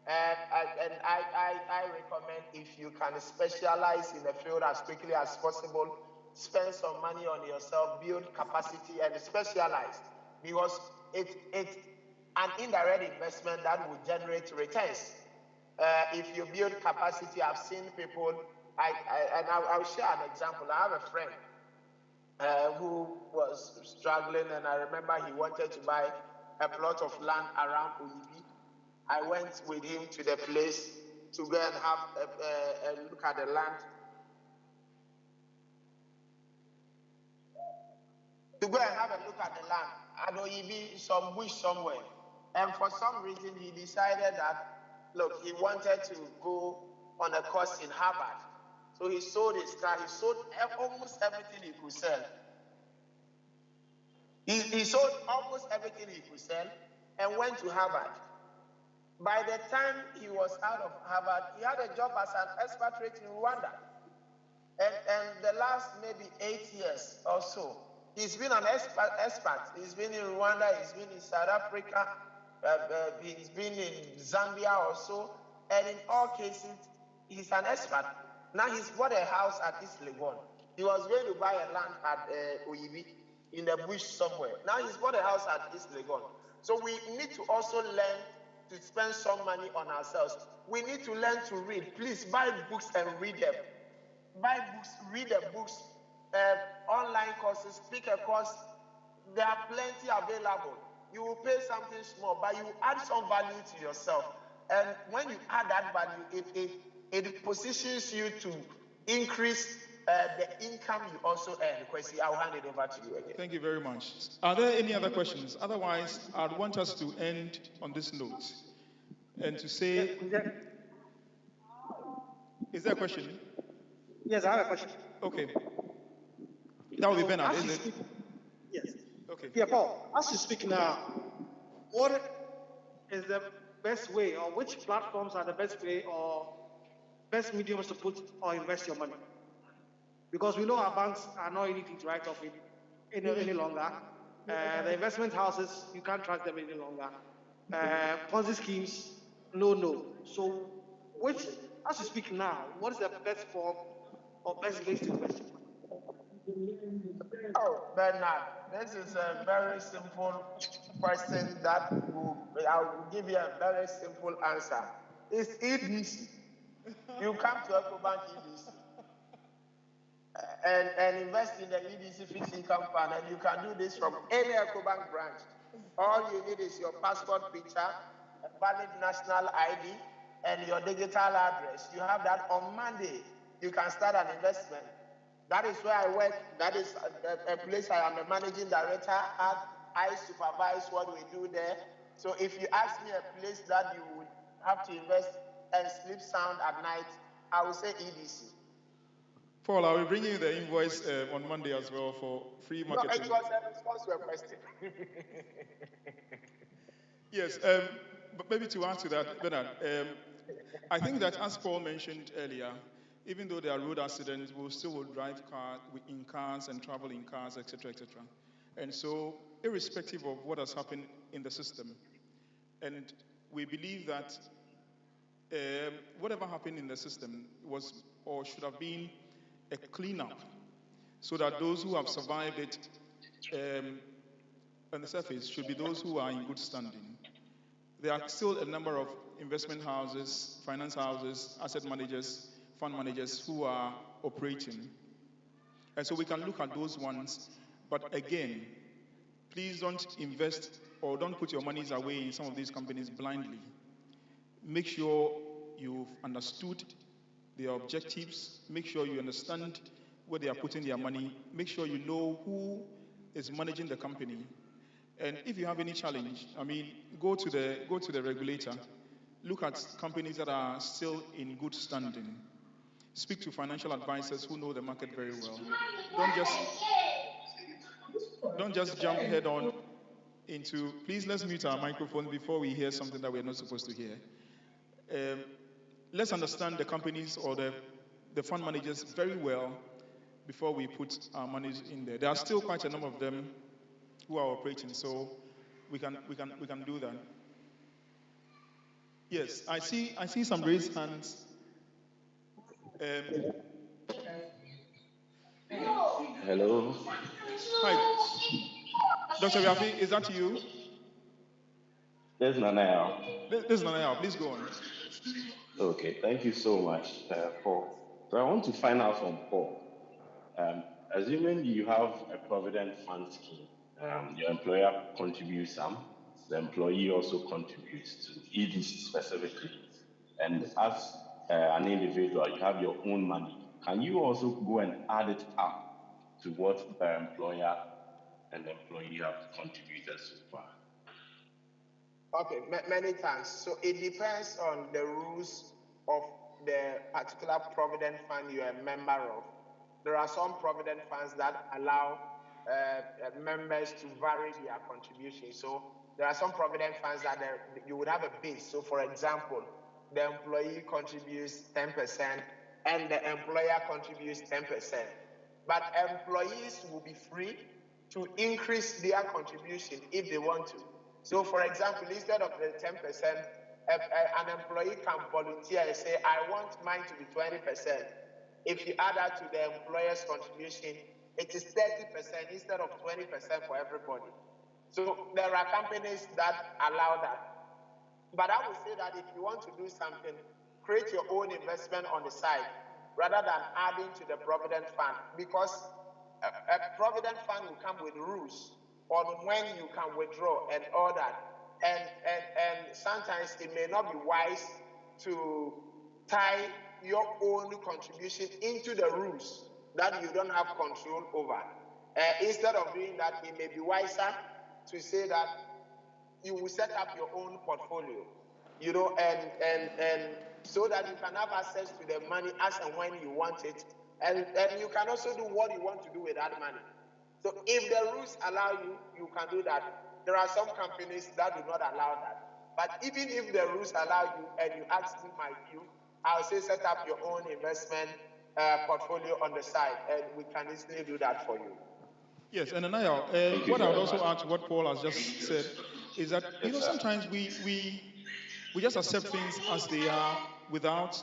And I recommend, if you can specialize in the field as quickly as possible, spend some money on yourself, build capacity, and specialize, because it's an indirect investment that will generate returns. If you build capacity, I've seen people, I'll share an example. I have a friend who was struggling, and I remember he wanted to buy a plot of land around Oyibi. I went with him to the place to go and have a look at the land. To go and have a look at the land. At Oyibi, some bush somewhere. And for some reason, he decided that, look, he wanted to go on a course in Harvard. So he sold his car. He sold almost everything he could sell. He sold almost everything he could sell and went to Harvard. By the time he was out of Harvard, he had a job as an expatriate in Rwanda. And the last maybe 8 years or so, he's been an expat. He's been in Rwanda, he's been in South Africa, he's been in Zambia also, and in all cases, he's an expat. Now he's bought a house at East Legon. He was going to buy a land at Oyibi in the bush somewhere. Now he's bought a house at East Legon. So we need to also learn to spend some money on ourselves. We need to learn to read. Please buy books and read them. Buy books, read the books, online courses, pick a course. There are plenty available. You will pay something small, but you add some value to yourself. And when you add that value, it positions you to increase the income you also earn. Kwesi, I'll hand it over to you again. Thank you very much. Are there any other questions? Otherwise, I'd want us to end on this note and to say, is there a question? Yes, I have a question. Okay. That will be Bernard, isn't it? Yes. Okay. Yeah, Paul, as you speak now, what is the best way, or which platforms are the best way or best mediums to put or invest your money? Because we know our banks are not anything to write off with any longer. The investment houses, you can't trust them any longer. Ponzi schemes, no. So, which, as you speak now, what is the best form or best place to invest? Oh, Bernard, this is a very simple question that I will give you a very simple answer. It's EDC. You come to EcoBank EDC and invest in the EDC fixed income fund, and you can do this from any EcoBank branch. All you need is your passport picture, a valid national ID, and your digital address. You have that on Monday. You can start an investment. That is where I work. That is a place I am a managing director at. I supervise what we do there. So if you ask me a place that you would have to invest and sleep sound at night, I will say EDC. Paul, I will bring you the invoice on Monday as well for free marketing. No, it was a response to a question. Yes, but maybe to add to that, Bernard, I think that as Paul mentioned earlier, even though there are road accidents, we still will drive in cars and travel in cars, etc., etc. And so, irrespective of what has happened in the system, and we believe that whatever happened in the system was or should have been a cleanup, so that those who have survived it on the surface should be those who are in good standing. There are still a number of investment houses, finance houses, asset managers, fund managers who are operating. And so we can look at those ones. But again, please don't invest or don't put your monies away in some of these companies blindly. Make sure you've understood their objectives. Make sure you understand where they are putting their money. Make sure you know who is managing the company. And if you have any challenge, go to the regulator look at companies that are still in good standing. Speak to financial advisors who know the market very well. Don't just jump head on into. Please, let's mute our microphone before we hear something that we're not supposed to hear. Let's understand the companies or the fund managers very well before we put our monies in there. There are still quite a number of them who are operating, so we can do that. Yes, I see some raised hands. Hello. Hi, Dr. Rafi, is that you? This is Nanaya. This is Nanaya. Please go on. Okay, thank you so much, Paul. So I want to find out from Paul. Assuming you have a provident fund scheme, your employer contributes some, the employee also contributes to EDC specifically, and as an individual, you have your own money. Can you also go and add it up to what the employer and the employee have contributed so far? Okay, many thanks. So it depends on the rules of the particular provident fund you are a member of. There are some provident funds that allow members to vary their contribution. So there are some provident funds that you would have a base. So for example, the employee contributes 10% and the employer contributes 10%. But employees will be free to increase their contribution if they want to. So for example, instead of the 10%, an employee can volunteer and say, I want mine to be 20%. If you add that to the employer's contribution, it is 30% instead of 20% for everybody. So there are companies that allow that. But I would say that if you want to do something, create your own investment on the side rather than adding to the provident fund, because a provident fund will come with rules on when you can withdraw and all that. And sometimes it may not be wise to tie your own contribution into the rules that you don't have control over. Instead of doing that, it may be wiser to say that you will set up your own portfolio, and so that you can have access to the money as and when you want it, and you can also do what you want to do with that money. So if the rules allow you, you can do that. There are some companies that do not allow that. But even if the rules allow you and you ask me my view, I'll say set up your own investment portfolio on the side, and we can easily do that for you. Yes, and Anaya, what I would also add to what Paul has just said is that, sometimes we just accept things as they are without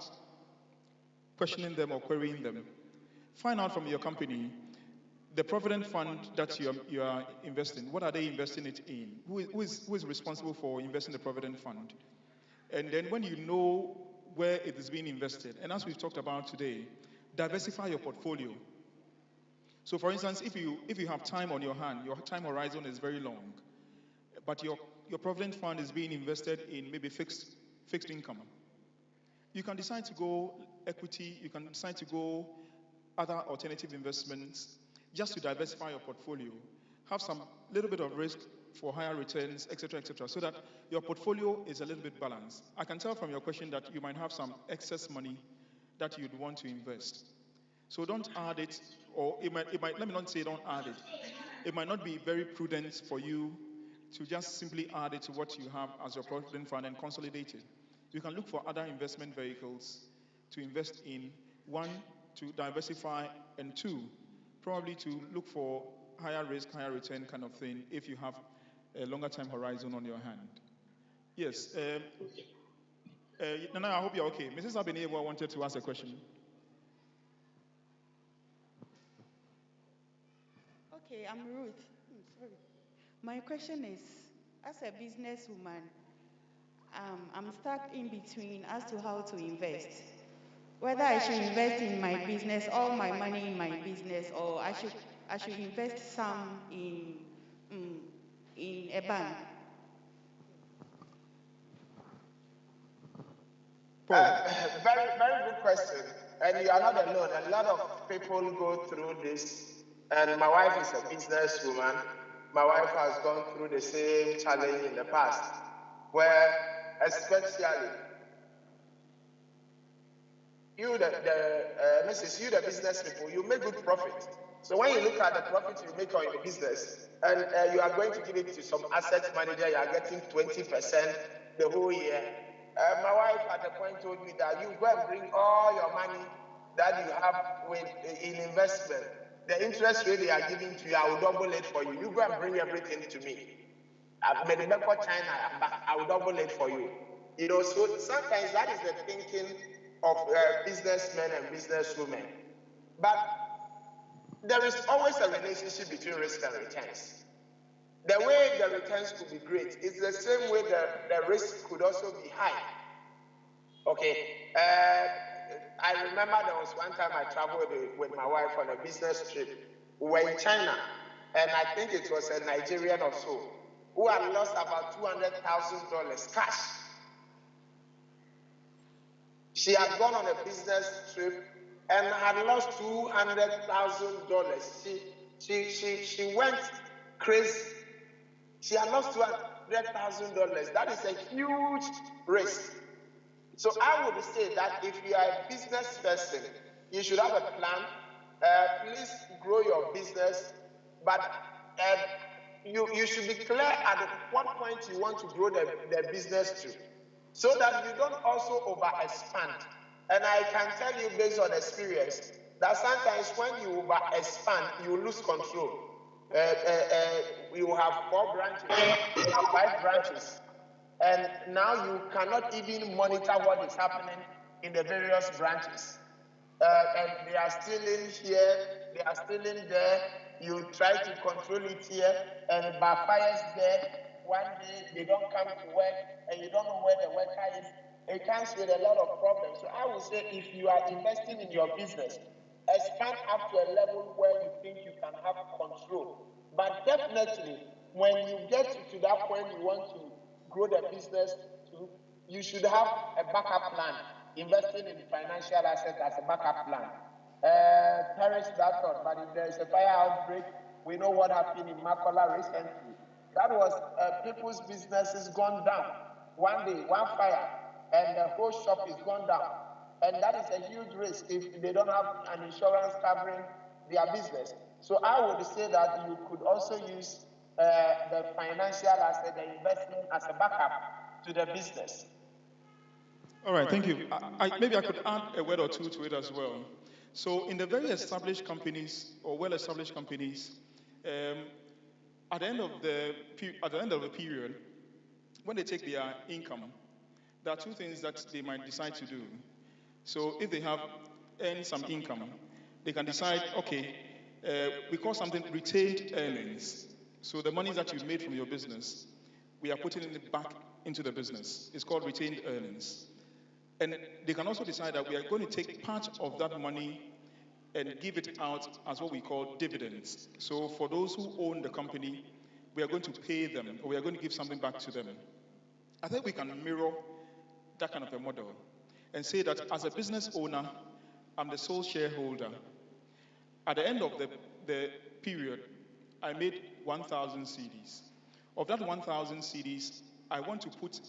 questioning them or querying them. Find out from your company, the provident fund that you are investing, what are they investing it in? Who is responsible for investing the provident fund? And then when you know where it is being invested, and as we've talked about today, diversify your portfolio. So for instance, if you have time on your hand, your time horizon is very long, but your provident fund is being invested in maybe fixed income, you can decide to go equity, you can decide to go other alternative investments just to diversify your portfolio. Have some little bit of risk for higher returns, etc., so that your portfolio is a little bit balanced. I can tell from your question that you might have some excess money that you'd want to invest. So don't add it, or it might, let me not say don't add it. It might not be very prudent for you to just simply add it to what you have as your provident fund and consolidate it. You can look for other investment vehicles to invest in. One, to diversify, and two, probably to look for higher risk, higher return kind of thing if you have a longer time horizon on your hand. Yes. Nana, I hope you're okay. Mrs. Abenewa wanted to ask a question. Okay, I'm Ruth. Sorry. My question is, as a businesswoman, I'm stuck in between as to how to invest. Whether I should invest in my business, all my money in my business, or I should invest some in a bank. Very, very good question. And you are not alone. A lot of people go through this. And my wife is a businesswoman. My wife has gone through the same challenge in the past, where especially you Mrs. You the business people, you make good profit. So when you look at the profit you make on your business, and you are going to give it to some asset manager, you are getting 20% the whole year. My wife at a point told me that you go and bring all your money that you have in investment. The interest rate they are giving to you, I will double it for you. You go and bring everything to me. I've made it back for China, but I will double it for you. You know, so sometimes that is the thinking of businessmen and businesswomen. But there is always a relationship between risk and returns. The way the returns could be great is the same way the risk could also be high. Okay. I remember there was one time I traveled with my wife on a business trip. We were in China, and I think it was a Nigerian or so who had lost about $200,000 cash. She had gone on a business trip and had lost $200,000. She went crazy. She had lost $200,000. That is a huge risk. So I would say that if you are a business person, you should have a plan. Please grow your business, but you should be clear at what point you want to grow the business to, so that you don't also over-expand. And I can tell you based on experience that sometimes when you over-expand, you lose control. You have 4 branches, you have 5 branches, and now you cannot even monitor what is happening in the various branches. And they are stealing here, they are stealing there. You try to control it here, and it backfires there. One day they don't come to work, and you don't know where the worker is. It comes with a lot of problems. So I would say if you are investing in your business, expand up to a level where you think you can have control. But definitely, when you get to that point you want to grow the business to, you should have a backup plan. Investing in financial assets as a backup plan. Perish that thought, but if there is a fire outbreak, we know what happened in Makola recently. That was people's businesses gone down. One day, one fire, and the whole shop is gone down. And that is a huge risk if they don't have an insurance covering their business. So I would say that you could also use the financial asset, the investment as a backup to the business. All right, thank you. Maybe I could add a word or two to it as well. So in the very established companies or well-established companies, at the end of the period, when they take their income, there are 2 things that they might decide to do. So if they have earned some income, they can decide, okay, we call something retained earnings. So the money that you made from your business, we are putting it back into the business. It's called retained earnings. And they can also decide that we are going to take part of that money and give it out as what we call dividends. So for those who own the company, we are going to pay them, or we are going to give something back to them. I think we can mirror that kind of a model and say that as a business owner, I'm the sole shareholder. At the end of the period, I made 1,000 CDs. Of that 1,000 CDs, I want to put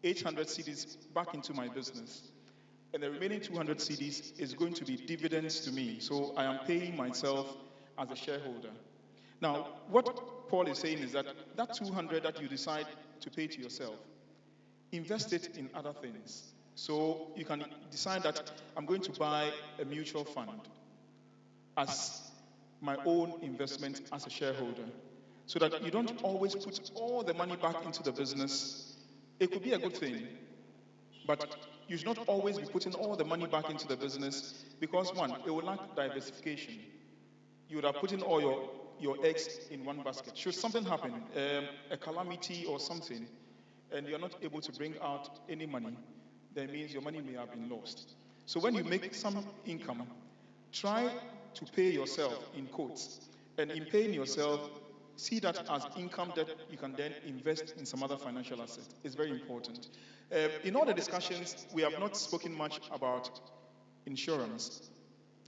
800 CDs back into my business. And the remaining 200 CDs is going to be dividends to me. So I am paying myself as a shareholder. Now, what Paul is saying is that 200 that you decide to pay to yourself, invest it in other things. So you can decide that I'm going to buy a mutual fund as my own investment as a shareholder, so that you don't always put all the money back into the business. It could be a good thing, but you should not always be putting all the money back into the business, because one, it will lack diversification. You would have put in all your eggs in one basket. Should something happen, a calamity or something, and you're not able to bring out any money, that means your money may have been lost. So when you make some income, try to pay yourself, in quotes, and in paying yourself, see that as income that you can then invest in some other financial asset. It's very important. In all the discussions, we have not spoken much about insurance.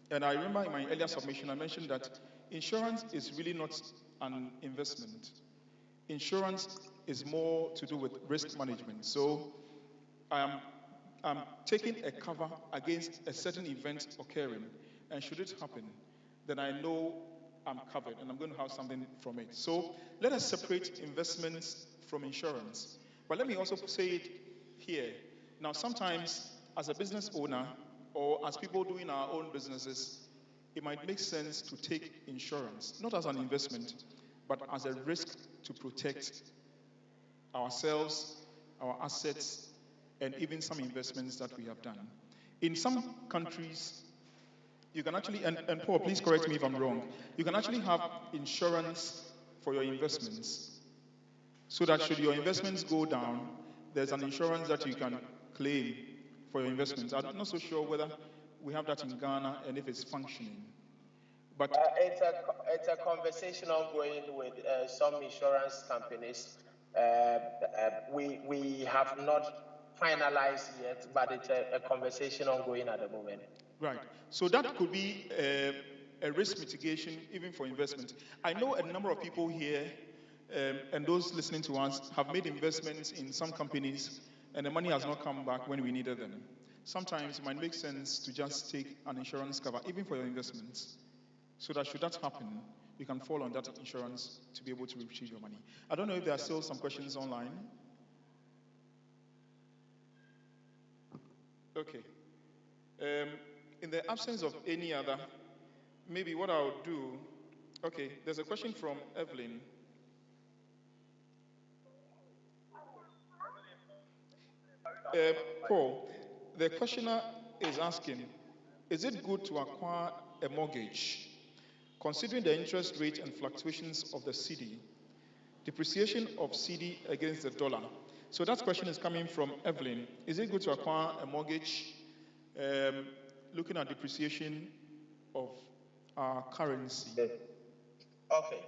And I remember in my earlier submission, I mentioned that insurance is really not an investment. Insurance is more to do with risk management. So I am I'm taking a cover against a certain event occurring, and should it happen, then I know I'm covered and I'm going to have something from it. So let us separate investments from insurance. But let me also say it here. Now, sometimes as a business owner or as people doing our own businesses, it might make sense to take insurance, not as an investment, but as a risk to protect ourselves, our assets, and even some investments that we have done. In some countries, you can actually, and Paul, please correct me if I'm wrong, you can actually have insurance for your investments so that should your investments go down, there's an insurance that you can claim for your investments. I'm not so sure whether we have that in Ghana and if it's functioning. But it's a conversation ongoing with some insurance companies. We have not finalized yet, but it's a conversation ongoing at the moment. Right. So that could be a risk mitigation even for investment. I know a number of people here and those listening to us have made investments in some companies and the money has not come back when we needed them. Sometimes it might make sense to just take an insurance cover even for your investments so that should that happen, you can fall on that insurance to be able to retrieve your money. I don't know if there are still some questions online. Okay. In the absence of any other, maybe what I'll do, okay, there's a question from Evelyn. Paul, the questioner is asking, is it good to acquire a mortgage? Considering the interest rate and fluctuations of the cedi, depreciation of cedi against the dollar. So that question is coming from Evelyn. Is it good to acquire a mortgage looking at depreciation of our currency? Okay.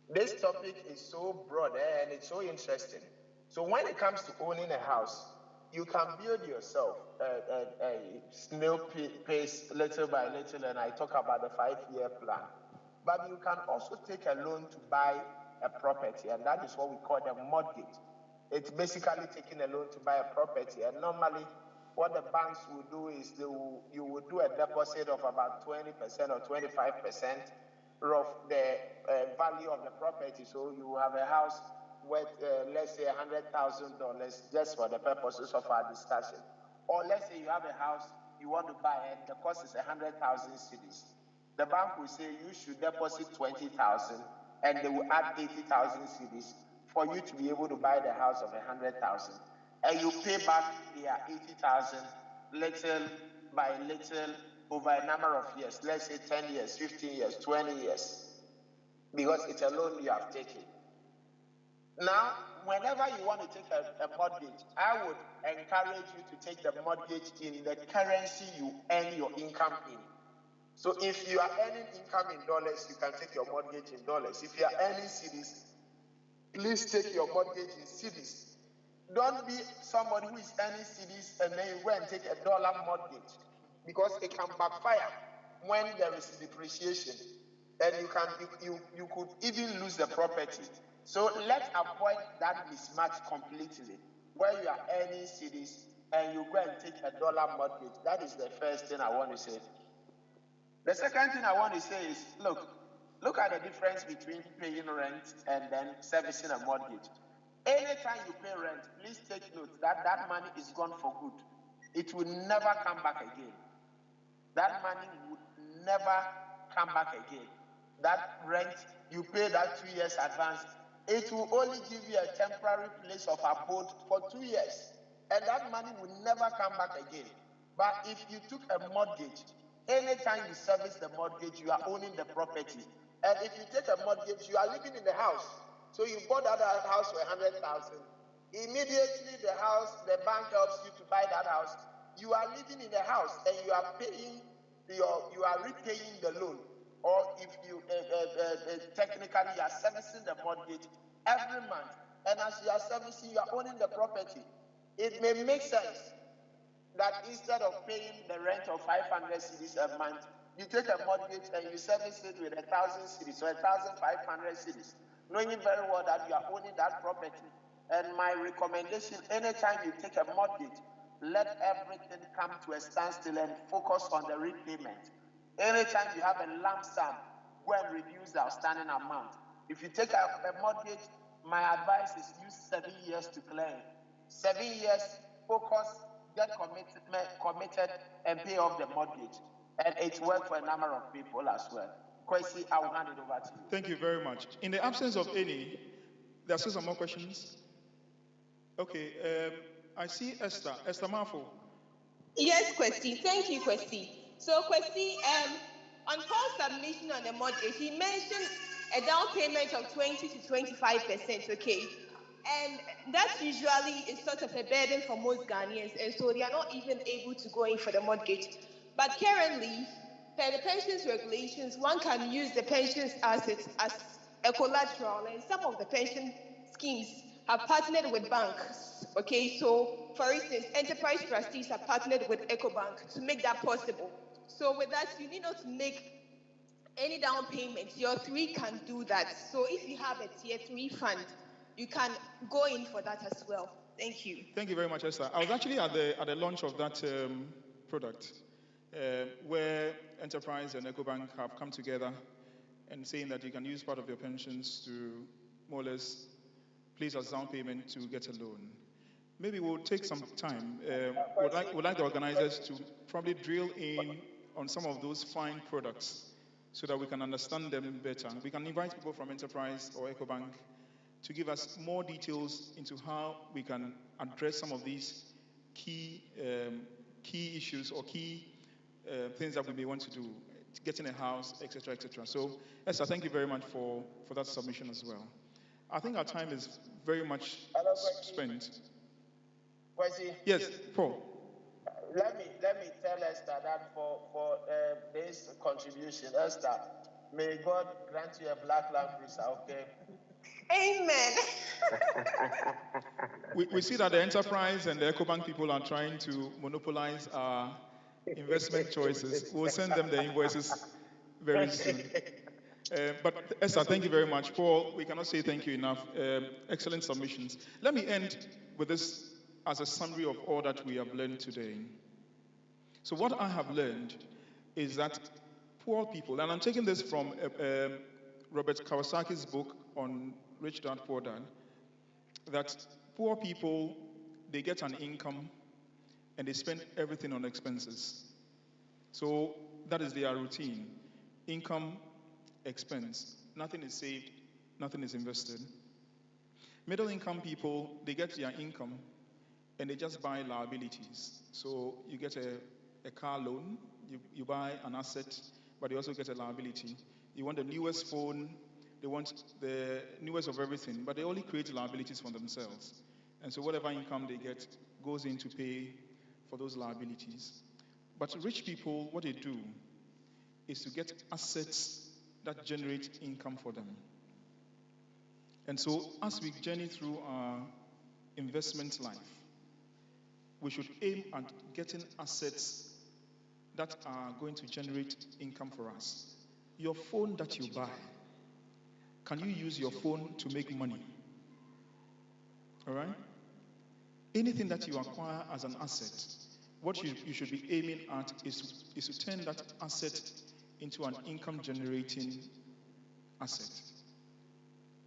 This topic is so broad and it's so interesting. So when it comes to owning a house, you can build yourself a snail pace little by little, and I talk about the 5-year plan. But you can also take a loan to buy a property, and that is what we call the mortgage. It's basically taking a loan to buy a property, and normally what the banks will do is you will do a deposit of about 20% or 25% of the value of the property. So you have a house worth, let's say, $100,000 just for the purposes of our discussion. Or let's say you have a house you want to buy and the cost is 100,000 cedis. The bank will say you should deposit 20,000 and they will add 80,000 cedis for you to be able to buy the house of 100,000. And you pay back their 80,000 little by little over a number of years, let's say 10 years, 15 years, 20 years, because it's a loan you have taken. Now, whenever you want to take a mortgage, I would encourage you to take the mortgage in the currency you earn your income in. So if you are earning income in dollars, you can take your mortgage in dollars. If you are earning cedis, please take your mortgage in cedis. Don't be somebody who is earning cedis and then you go and take a dollar mortgage, because it can backfire when there is depreciation, and you could even lose the property. So let's avoid that mismatch completely, where you are earning cedis and you go and take a dollar mortgage. That is the first thing I want to say. The second thing I want to say is, look at the difference between paying rent and then servicing a mortgage. Anytime you pay rent, please take note that that money is gone for good. It will never come back again. That money would never come back again. That rent, you pay that 2 years advance, it will only give you a temporary place of abode for 2 years. And that money will never come back again. But if you took a mortgage, anytime you service the mortgage, you are owning the property. And if you take a mortgage, you are living in the house. So you bought that house for 100,000. Immediately the bank helps you to buy that house. You are living in the house and you are paying you are repaying the loan. Or if you technically you are servicing the mortgage every month. And as you are servicing, you are owning the property. It may make sense that instead of paying the rent of 500 cedis a month, you take a mortgage and you service it with 1,000 cedis or 1,500 cedis, knowing very well that you are owning that property. And my recommendation, anytime you take a mortgage, let everything come to a standstill and focus on the repayment. Anytime you have a lump sum, go and reduce the outstanding amount. If you take a mortgage, my advice is use 7 years to clear it. 7 years, focus, get committed, and pay off the mortgage. And it's worked for a number of people as well. Kwesi, I will hand it over to you. Thank you very much. In the absence of any, there are still some more questions. Okay, I see Esther. Esther Marfo. Yes, Kwesi. Thank you, Kwesi. So, Kwesi, on Paul's submission on the mortgage, he mentioned a down payment of 20 to 25%, okay? And that usually is sort of a burden for most Ghanaians, and so they are not even able to go in for the mortgage. But currently, per the pensions regulations, one can use the pensions assets as a collateral, and some of the pension schemes have partnered with banks, okay? So, for instance, enterprise trustees have partnered with EcoBank to make that possible. So with that, you need not to make any down payment. Your three can do that. So if you have a tier 3 fund, you can go in for that as well. Thank you. Thank you very much, Esther. I was actually at the launch of that product where Enterprise and EcoBank have come together and saying that you can use part of your pensions to more or less place as down payment to get a loan. Maybe we'll take some time. Would like the organizers to probably drill in on some of those fine products so that we can understand them better. We can invite people from Enterprise or EcoBank to give us more details into how we can address some of these key issues or key things that we may want to do, getting a house, etc., etc. So, Esther, thank you very much for that submission as well. I think our time is very much spent. Kwesi? Yes, Paul. Let me tell Esther that for this contribution, Esther, may God grant you a black Land Cruiser, okay? Amen. We see that the Enterprise and the EcoBank people are trying to monopolize our investment choices. We'll send them the invoices very soon. But Esther, thank you very much. Paul, we cannot say thank you enough. Excellent submissions. Let me end with this as a summary of all that we have learned today. So what I have learned is that poor people, and I'm taking this from Robert Kiyosaki's book on Rich Dad, Poor Dad, that poor people, they get an income and they spend everything on expenses. So that is their routine. Income, expense. Nothing is saved, nothing is invested. Middle income people, they get their income and they just buy liabilities. So you get a car loan, you buy an asset, but you also get a liability. You want the newest phone, they want the newest of everything, but they only create liabilities for themselves. And so whatever income they get goes in to pay for those liabilities. But rich people, what they do is to get assets that generate income for them. And so as we journey through our investment life, we should aim at getting assets that are going to generate income for us. Your phone that you buy, can you use your phone to make money? All right? Anything that you acquire as an asset, what you should be aiming at is to turn that asset into an income-generating asset.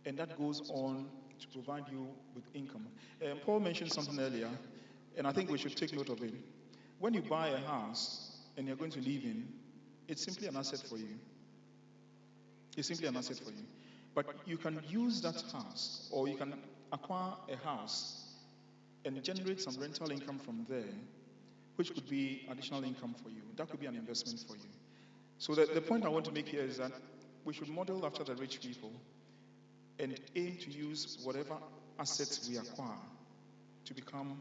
And that goes on to provide you with income. Paul mentioned something earlier, and I think we should take note of it. When you buy a house and you're going to live in, it's simply an asset for you. It's simply an asset for you. But you can use that house, or you can acquire a house and generate some rental income from there, which could be additional income for you. That could be an investment for you. So the point I want to make here is that we should model after the rich people and aim to use whatever assets we acquire to become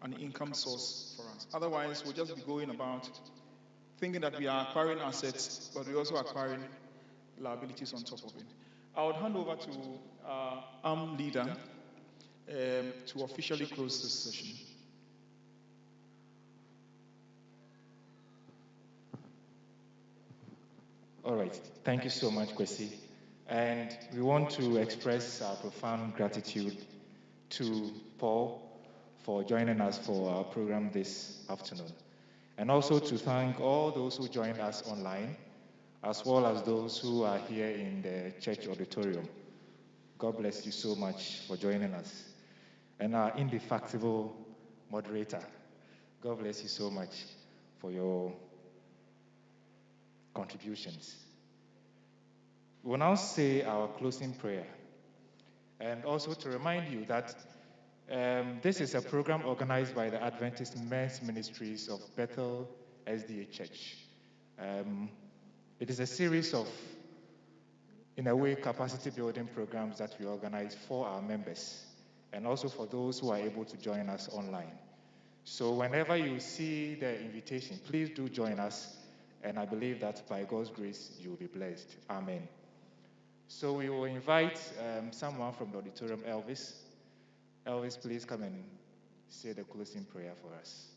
an income source for us. Otherwise, we'll just be going about thinking that we are acquiring assets, but we're also acquiring liabilities on top of it. I would hand over to our leader to officially close this session. All right. Thank you so much, Kwesi. And we want to express our profound gratitude to Paul for joining us for our program this afternoon. And also to thank all those who joined us online, as well as those who are here in the church auditorium. God bless you so much for joining us. And our indefatigable moderator, God bless you so much for your contributions. We'll now say our closing prayer. And also to remind you that this is a program organized by the Adventist Men's Ministries of Bethel S.D.A. Church. It is a series of, in a way, capacity building programs that we organize for our members and also for those who are able to join us online. So whenever you see the invitation, please do join us, and I believe that by God's grace, you will be blessed. Amen. So we will invite someone from the auditorium, Elvis. Elvis, please come and say the closing prayer for us.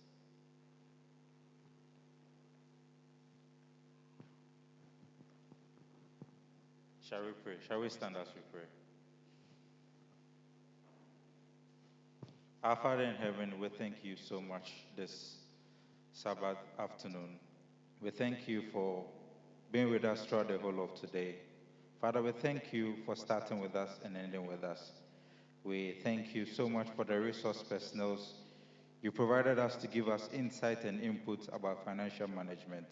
Shall we pray? Shall we stand as we pray? Our Father in heaven, we thank you so much this Sabbath afternoon. We thank you for being with us throughout the whole of today. Father, we thank you for starting with us and ending with us. We thank you so much for the resource personnel you provided us to give us insight and input about financial management.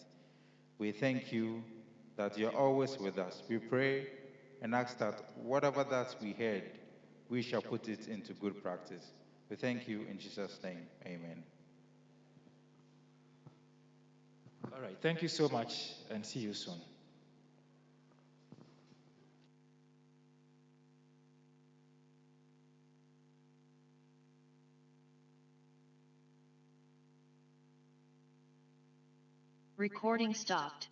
We thank you that you're always with us. We pray and ask that whatever that we heard, we shall put it into good practice. We thank you in Jesus' name. Amen. All right. Thank you so much, and see you soon. Recording stopped.